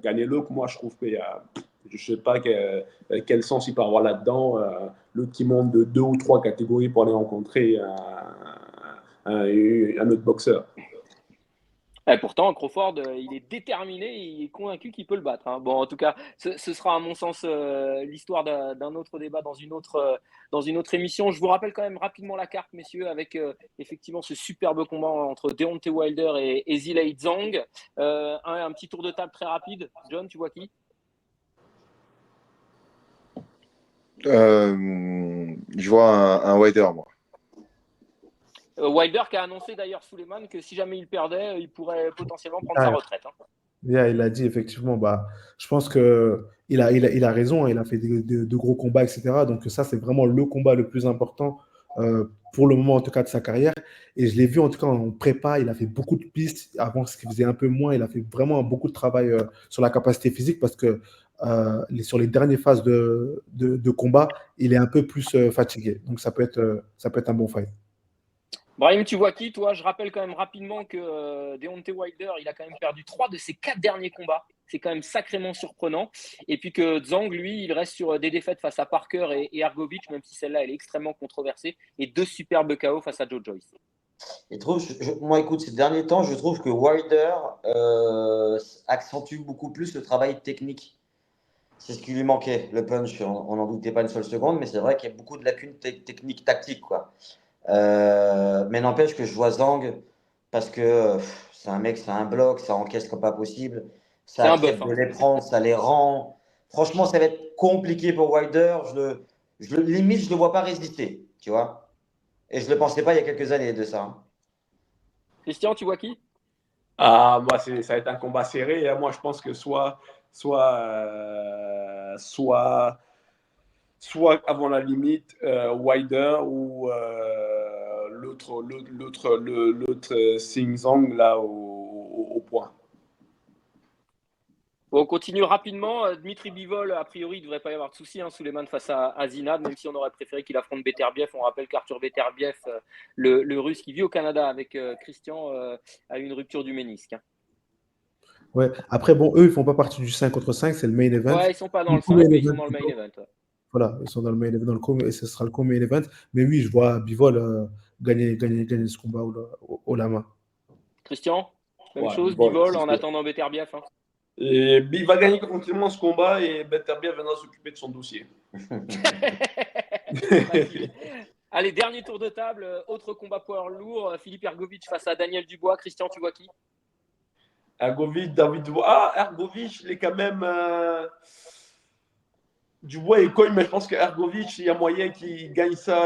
Canelo, que moi je trouve qu'il y a, je ne sais pas quel sens il peut avoir là-dedans. L'autre qui monte de 2 ou 3 catégories pour aller rencontrer un autre boxeur. Et pourtant, Crawford, il est déterminé, il est convaincu qu'il peut le battre. Hein. Bon, en tout cas, ce sera à mon sens l'histoire d'un autre débat dans une autre émission. Je vous rappelle quand même rapidement la carte, messieurs, avec effectivement ce superbe combat entre Deontay Wilder et Zhilei Zhang. Un petit tour de table très rapide. John, tu vois qui? Je vois un Wilder, moi. Wilder qui a annoncé d'ailleurs Souleymane que si jamais il perdait, il pourrait potentiellement prendre sa retraite. Hein. Yeah, il a dit effectivement, je pense qu'il a raison, il a fait de gros combats, etc. Donc ça, c'est vraiment le combat le plus important pour le moment, en tout cas, de sa carrière. Et je l'ai vu, en tout cas, en prépa, il a fait beaucoup de pistes. Avant, ce qu'il faisait un peu moins, il a fait vraiment beaucoup de travail sur la capacité physique parce que sur les dernières phases de combat, il est un peu plus fatigué. Donc ça peut être un bon fight. Brahim, tu vois qui, toi? Je rappelle quand même rapidement que Deontay Wilder, il a quand même perdu 3 de ses 4 derniers combats. C'est quand même sacrément surprenant. Et puis que Zhang, lui, il reste sur des défaites face à Parker et Ergovic, même si celle-là, elle est extrêmement controversée. Et 2 superbes KO face à Joe Joyce. Et moi, écoute, ces derniers temps, je trouve que Wilder accentue beaucoup plus le travail technique. C'est ce qui lui manquait, le punch. On n'en doutait pas une seule seconde, mais c'est vrai qu'il y a beaucoup de lacunes techniques, tactiques, quoi. Mais n'empêche que je vois Zhang parce que c'est un mec, c'est un bloc, ça encaisse comme pas possible, C'est ça un bœuf. accepte de les prendre, ça les rend. Franchement, ça va être compliqué pour Wilder. Limite, je ne le vois pas résister, tu vois. Et je ne le pensais pas il y a quelques années de ça. Hein. Christian, tu vois qui? Moi, ça va être un combat serré. Moi, je pense que soit avant la limite, Wilder ou l'autre Sing Zhang là au point. Bon, on continue rapidement. Dmitry Bivol, a priori, il ne devrait pas y avoir de souci. Souleymane face à Zinad, même si on aurait préféré qu'il affronte Beterbiev. On rappelle qu'Arthur Beterbiev, le Russe qui vit au Canada avec Christian, a eu une rupture du ménisque. Ouais. Après, bon, eux, ils font pas partie du 5 contre 5, c'est le main event. Ouais, ils sont pas dans le Le main 5, mais ils event, sont dans le main plutôt. event. Ouais. Voilà, ils sont dans le main event, et ce sera le co-main event. Mais oui, je vois Bivol gagner ce combat au la main. Christian, même Ouais, chose, bon, Bivol c'est en sûr. attendant Beterbiev. Et il va gagner tranquillement ce combat et Beterbiev viendra s'occuper de son dossier. Allez, dernier tour de table. Autre combat poids lourd. Philippe Ergovic face à Daniel Dubois. Christian, tu vois qui? Ergovic, David Dubois. Ergovic, il est quand même. Dubois est cogne, mais je pense qu'Ergovic, il y a moyen qu'il gagne ça,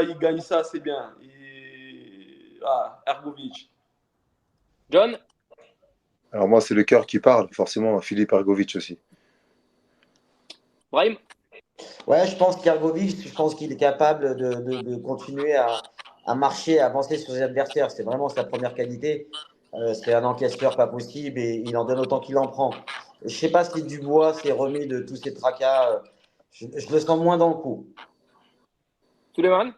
assez bien. Ergovic. John? Alors moi, c'est le cœur qui parle, forcément, Philippe Ergovic aussi. Brahim? Ouais, je pense qu'Ergovic, je pense qu'il est capable de continuer à marcher, à avancer sur ses adversaires. C'est vraiment sa première qualité. C'est un encaisseur pas possible et il en donne autant qu'il en prend. Je ne sais pas si Dubois s'est remis de tous ces tracas. Je le sens moins dans le coup. Souleymane?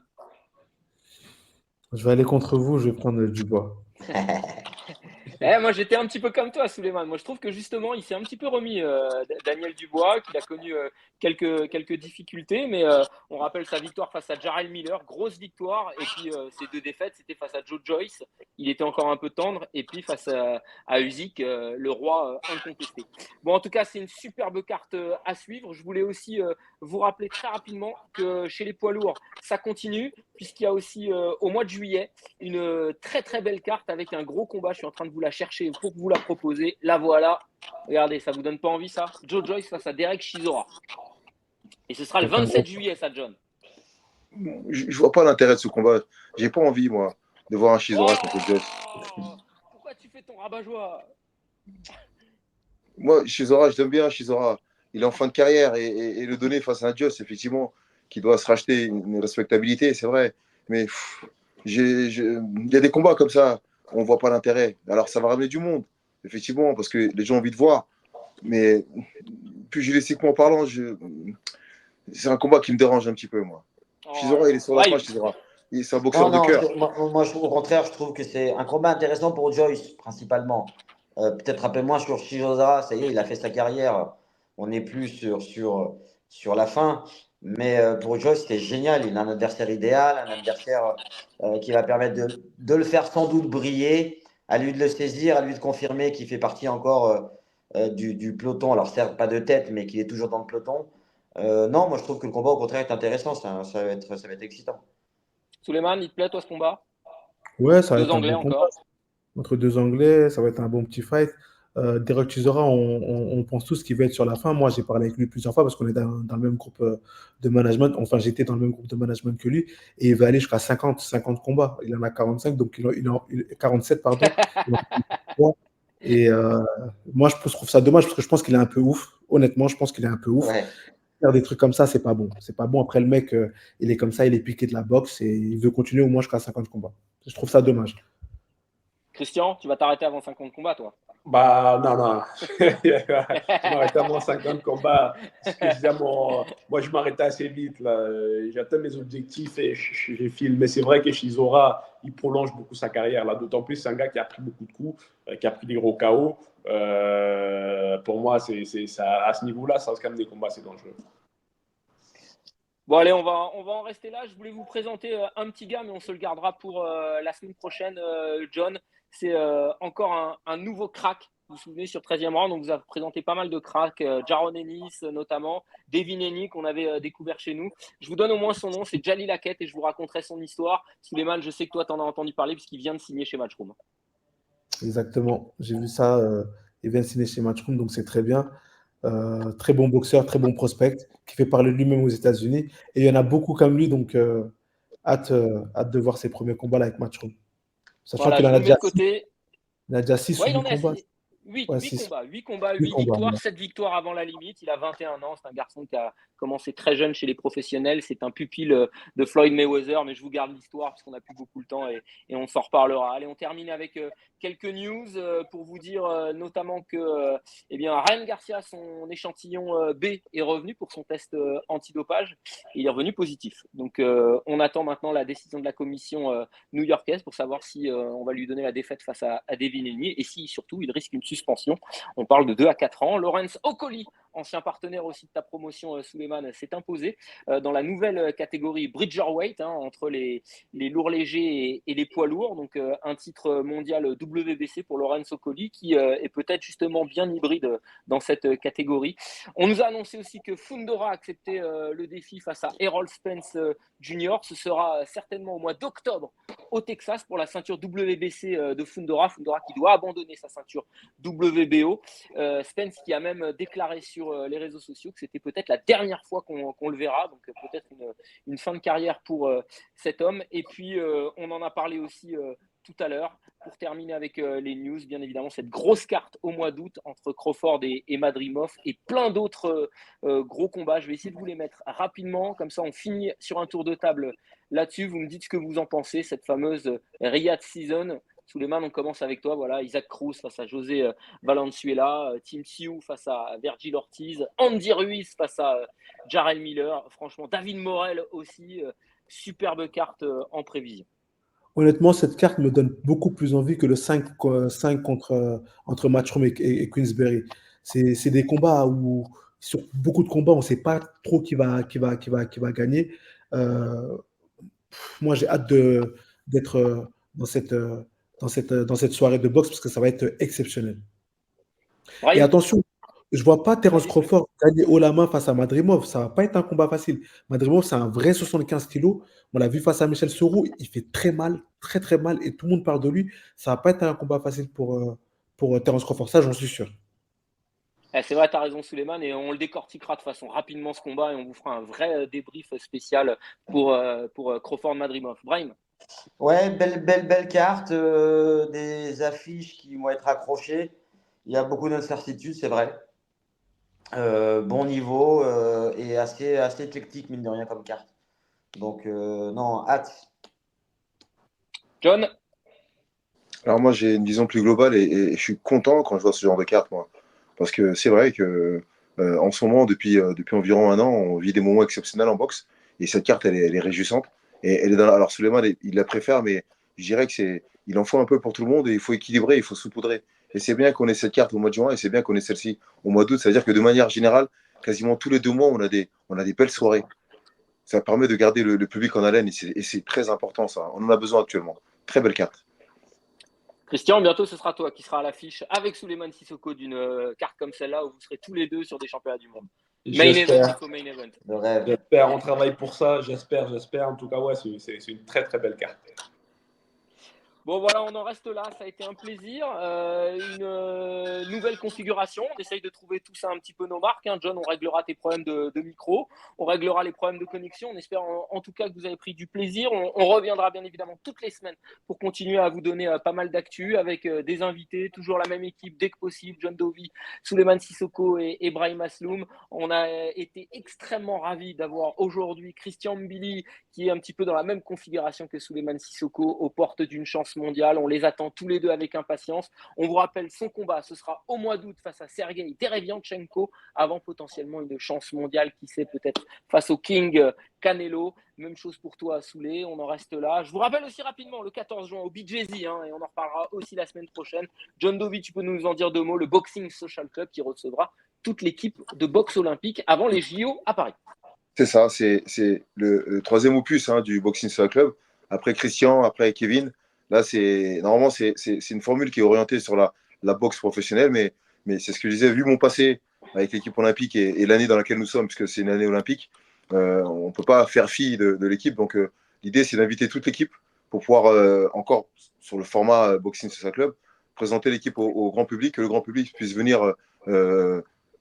Je vais aller contre vous, je vais prendre Dubois. Moi, j'étais un petit peu comme toi, Souleymane. Moi, je trouve que justement, il s'est un petit peu remis, Daniel Dubois, qu'il a connu quelques difficultés. Mais on rappelle sa victoire face à Jarrell Miller, grosse victoire. Et puis, ses 2 défaites, c'était face à Joe Joyce. Il était encore un peu tendre. Et puis, face à Usyk, le roi incontesté. Bon, en tout cas, c'est une superbe carte à suivre. Je voulais aussi vous rappeler très rapidement que chez les poids lourds, ça continue, puisqu'il y a aussi, au mois de juillet, une très très belle carte avec un gros combat. Je suis en train de vous la chercher pour vous la proposer. La voilà. Regardez, ça vous donne pas envie ça? Joe Joyce face à Derek Chisora. Et ce sera le 27 juillet, ça, John. Je vois pas l'intérêt de ce combat. J'ai pas envie, moi, de voir un Chisora contre Joyce. Pourquoi tu fais ton rabat-joie? Moi, Chisora, je l'aime bien, Chisora. Il est en fin de carrière et le donner face à un Joyce, effectivement, qui doit se racheter une respectabilité, c'est vrai. Mais il y a des combats comme ça, on voit pas l'intérêt. Alors, ça va ramener du monde, effectivement, parce que les gens ont envie de voir. Mais pugilistiquement parlant, c'est un combat qui me dérange un petit peu, moi. Chisora, il est sur la fin, Chisora. C'est un boxeur de cœur. Moi, au contraire, je trouve que c'est un combat intéressant pour Joyce, principalement. Peut-être un peu moins sur Chisora. Ça y est, il a fait sa carrière. On n'est plus sur la fin. Mais pour Joyce, c'était génial. Il a un adversaire idéal, un adversaire qui va permettre de le faire sans doute briller, à lui de le saisir, à lui de confirmer qu'il fait partie encore du peloton. Alors, certes, pas de tête, mais qu'il est toujours dans le peloton. Non, moi, je trouve que le combat, au contraire, est intéressant. Ça va être excitant. Souleymane, il te plaît, toi, ce combat? Ouais, ça va 2 être un Anglais bon combat. encore. Entre 2 Anglais, ça va être un bon petit fight. Derek Chisora, on pense tous qu'il va être sur la fin. Moi, j'ai parlé avec lui plusieurs fois parce qu'on est dans le même groupe de management. Enfin, j'étais dans le même groupe de management que lui. Et il va aller jusqu'à 50 combats. Il en a 45, donc il 47, pardon. Et moi, je trouve ça dommage parce que je pense qu'il est un peu ouf. Honnêtement, je pense qu'il est un peu ouf. Ouais. Faire des trucs comme ça, c'est pas bon. C'est pas bon. Après, le mec, il est comme ça, il est piqué de la boxe et il veut continuer au moins jusqu'à 50 combats. Je trouve ça dommage. Christian, tu vas t'arrêter avant 50 combats, toi. Bah, non, non. Je m'arrêtais avant 50 combats. Ce que je disais, moi, je m'arrêtais assez vite. Là. J'atteins mes objectifs et je file. Mais c'est vrai que Chisora, il prolonge beaucoup sa carrière. Là. D'autant plus, c'est un gars qui a pris beaucoup de coups, qui a pris des gros KO. Pour moi, ça, à ce niveau-là, ça reste quand même des combats assez dangereux. Bon, allez, on va en rester là. Je voulais vous présenter un petit gars, mais on se le gardera pour la semaine prochaine, John. C'est encore un nouveau crack. Vous vous souvenez, sur 13e round, on vous a présenté pas mal de cracks, Jaron Ennis notamment, Devin Haney qu'on avait découvert chez nous. Je vous donne au moins son nom, c'est Jalil Hackett et je vous raconterai son histoire. Souleymane, je sais que toi, tu en as entendu parler puisqu'il vient de signer chez Matchroom. Exactement. J'ai vu ça. Il vient de signer chez Matchroom, donc c'est très bien. Très bon boxeur, très bon prospect, qui fait parler de lui-même aux États-Unis. Et il y en a beaucoup comme lui, donc hâte de voir ses premiers combats là avec Matchroom. Sachant Voilà, qu'il je en vous a le mets déjà de côté. il a déjà 6 Ouais, ou il 8 en est à combats. 8 Ouais, combats, 8 combats, 8 8 combats. victoires, Voilà. 7 victoires avant la limite. Il a 21 ans, c'est un garçon qui a commencé très jeune chez les professionnels. C'est un pupille de Floyd Mayweather, mais je vous garde l'histoire parce qu'on n'a plus beaucoup le temps et on s'en reparlera. Allez, on termine avec quelques news pour vous dire notamment que eh bien, Ryan Garcia, son échantillon B, est revenu pour son test antidopage et il est revenu positif. Donc, on attend maintenant la décision de la commission new-yorkaise pour savoir si on va lui donner la défaite face à Devin Haney et si surtout il risque une suspension. On parle de 2 à 4 ans. Lawrence Okoli, ancien partenaire aussi de ta promotion, Souleymane, s'est imposé dans la nouvelle catégorie Bridgerweight, entre les lourds légers et les poids lourds. Donc, un titre mondial WBC pour Lawrence Okoli qui est peut-être justement bien hybride dans cette catégorie. On nous a annoncé aussi que Fundora a accepté le défi face à Errol Spence Jr. Ce sera certainement au mois d'octobre au Texas pour la ceinture WBC de Fundora. Fundora qui doit abandonner sa ceinture WBO. Spence qui a même déclaré sur les réseaux sociaux que c'était peut-être la dernière fois qu'on le verra, donc peut-être une fin de carrière pour cet homme. Et puis on en a parlé aussi tout à l'heure. Pour terminer avec les news, bien évidemment, cette grosse carte au mois d'août entre Crawford et Madrimov et plein d'autres gros combats. Je vais essayer de vous les mettre rapidement, comme ça on finit sur un tour de table là-dessus. Vous me dites ce que vous en pensez, cette fameuse Riyadh Season. Souleymane, on commence avec toi. Voilà, Isaac Cruz face à José Valenzuela, Tim Tszyu face à Vergil Ortiz, Andy Ruiz face à Jarrell Miller. Franchement, David Morrell aussi. Superbe carte en prévision. Honnêtement, cette carte me donne beaucoup plus envie que le 5 entre Matchroom et Queensberry. C'est des combats où, sur beaucoup de combats, on ne sait pas trop qui va gagner. Euh, Moi, j'ai hâte d'être dans cette soirée de boxe parce que ça va être exceptionnel. Et Brahim, attention, je ne vois pas Terence vas-y. Crawford gagner haut la main face à Madrimov. Ça ne va pas être un combat facile. Madrimov, c'est un vrai 75 kilos. On l'a vu face à Michel Serroux. Il fait très mal, très très mal. Et tout le monde parle de lui. Ça ne va pas être un combat facile pour Terence Crawford. Ça, j'en suis sûr. C'est vrai, tu as raison, Souleymane, et on le décortiquera de façon rapidement ce combat et on vous fera un vrai débrief spécial pour Crawford Madrimov. Brahim. Ouais, belle carte, des affiches qui vont être accrochées. Il y a beaucoup d'incertitudes, c'est vrai. Bon niveau et assez éclectique, mine de rien, comme carte. Donc, non, hâte. John. Alors moi, j'ai une vision plus globale et je suis content quand je vois ce genre de carte, moi. Parce que c'est vrai que en ce moment, depuis environ un an, on vit des moments exceptionnels en boxe. Et cette carte, elle est réjouissante. Et elle est alors Suleiman, il la préfère, mais je dirais que il en faut un peu pour tout le monde et il faut équilibrer, il faut saupoudrer. Et c'est bien qu'on ait cette carte au mois de juin et c'est bien qu'on ait celle-ci au mois d'août. C'est-à-dire que de manière générale, quasiment tous les 2 mois, on a des belles soirées. Ça permet de garder le public en haleine et c'est très important ça. On en a besoin actuellement. Très belle carte. Christian, bientôt ce sera toi qui sera à l'affiche avec Souleymane Sissoko d'une carte comme celle-là où vous serez tous les deux sur des championnats du monde. Main event, J'espère. main event. Le rêve. J'espère, on travaille pour ça. J'espère. En tout cas, ouais, c'est une très très belle carte. Bon, voilà, on en reste là. Ça a été un plaisir. Une nouvelle configuration. On essaye de trouver tout ça un petit peu nos marques. John, on réglera tes problèmes de micro. On réglera les problèmes de connexion. On espère en tout cas que vous avez pris du plaisir. On reviendra bien évidemment toutes les semaines pour continuer à vous donner pas mal d'actu avec des invités. Toujours la même équipe dès que possible. John Dovey, Souleymane Sissoko et Brahim Asloum. On a été extrêmement ravis d'avoir aujourd'hui Christian Mbili qui est un petit peu dans la même configuration que Souleymane Sissoko aux portes d'une chance mondial. On les attend tous les deux avec impatience. On vous rappelle, son combat, ce sera au mois d'août face à Sergei Derevianchenko, avant potentiellement une chance mondiale, qui sait, peut-être face au King Canelo. Même chose pour toi, Souley, on en reste là. Je vous rappelle aussi rapidement, le 14 juin au BJZ, et on en reparlera aussi la semaine prochaine. John Dovey, tu peux nous en dire deux mots, le Boxing Social Club qui recevra toute l'équipe de boxe olympique avant les JO à Paris. C'est ça, c'est le troisième opus du Boxing Social Club. Après Christian, après Kevin. Là, normalement, c'est une formule qui est orientée sur la boxe professionnelle, mais c'est ce que je disais, vu mon passé avec l'équipe olympique et l'année dans laquelle nous sommes, puisque c'est une année olympique, on ne peut pas faire fi de l'équipe. Donc, l'idée, c'est d'inviter toute l'équipe pour pouvoir, encore sur le format Boxing Social Club, présenter l'équipe au grand public, que le grand public puisse venir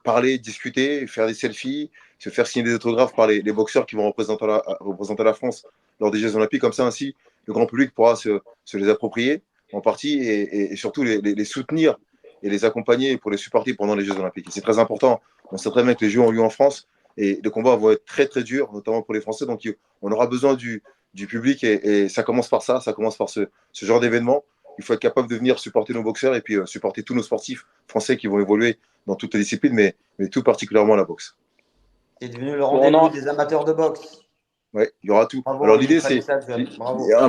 parler, discuter, faire des selfies, se faire signer des autographes par les boxeurs qui vont représenter la France lors des Jeux Olympiques. Comme ça, ainsi, le grand public pourra se les approprier en partie et surtout les soutenir et les accompagner pour les supporter pendant les Jeux Olympiques. Et c'est très important. On sait très bien que les Jeux ont lieu en France et les combats vont être très, très durs, notamment pour les Français. Donc, on aura besoin du public et ça commence par ça. Ça commence par ce genre d'événement. Il faut être capable de venir supporter nos boxeurs et puis supporter tous nos sportifs français qui vont évoluer dans toutes les disciplines, mais tout particulièrement la boxe. C'est devenu le rendez-vous des amateurs de boxe. Oui, il y aura tout. Bravo, alors l'idée, c'est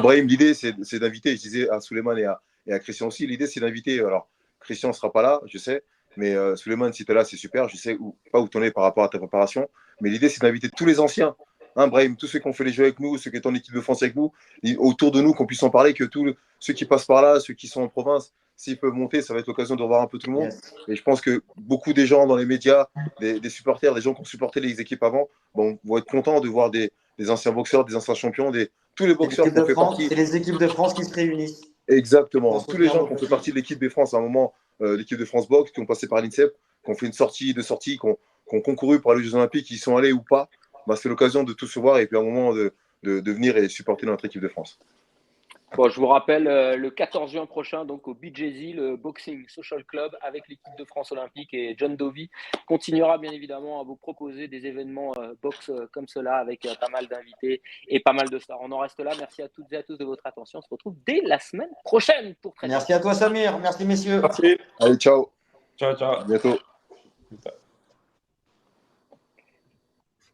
Brahim, l'idée, c'est d'inviter, je disais à Souleymane et à Christian aussi, l'idée, c'est d'inviter, alors Christian ne sera pas là, je sais, mais Souleymane, si tu es là, c'est super, je sais pas où tu en es par rapport à ta préparation, mais l'idée, c'est d'inviter tous les anciens, Brahim, tous ceux qui ont fait les jeux avec nous, ceux qui étaient en équipe de France avec nous, autour de nous, qu'on puisse en parler, que tous ceux qui passent par là, ceux qui sont en province, s'ils peuvent monter, ça va être l'occasion de revoir un peu tout le monde. Yes. Et je pense que beaucoup des gens dans les médias, des supporters, des gens qui ont supporté les équipes avant, vont être contents de voir des anciens boxeurs, des anciens champions, tous les boxeurs qui ont fait partie. C'est les équipes de France qui se réunissent. Exactement. Tous les gens qui ont fait partie de l'équipe de France à un moment, l'équipe de France Boxe, qui ont passé par l'INSEP, qui ont fait une sortie, qui ont concouru pour aller aux Jeux Olympiques, qui y sont allés ou pas, c'est l'occasion de tous se voir et puis à un moment de venir et supporter notre équipe de France. Bon, je vous rappelle, le 14 juin prochain, donc au BJZ, le Boxing Social Club avec l'équipe de France olympique, et John Dovey continuera bien évidemment à vous proposer des événements boxe comme cela avec pas mal d'invités et pas mal de stars. On en reste là. Merci à toutes et à tous de votre attention. On se retrouve dès la semaine prochaine pour traiter. Merci à toi, Samir. Merci, messieurs. Merci. Allez, ciao. Ciao, ciao. À bientôt.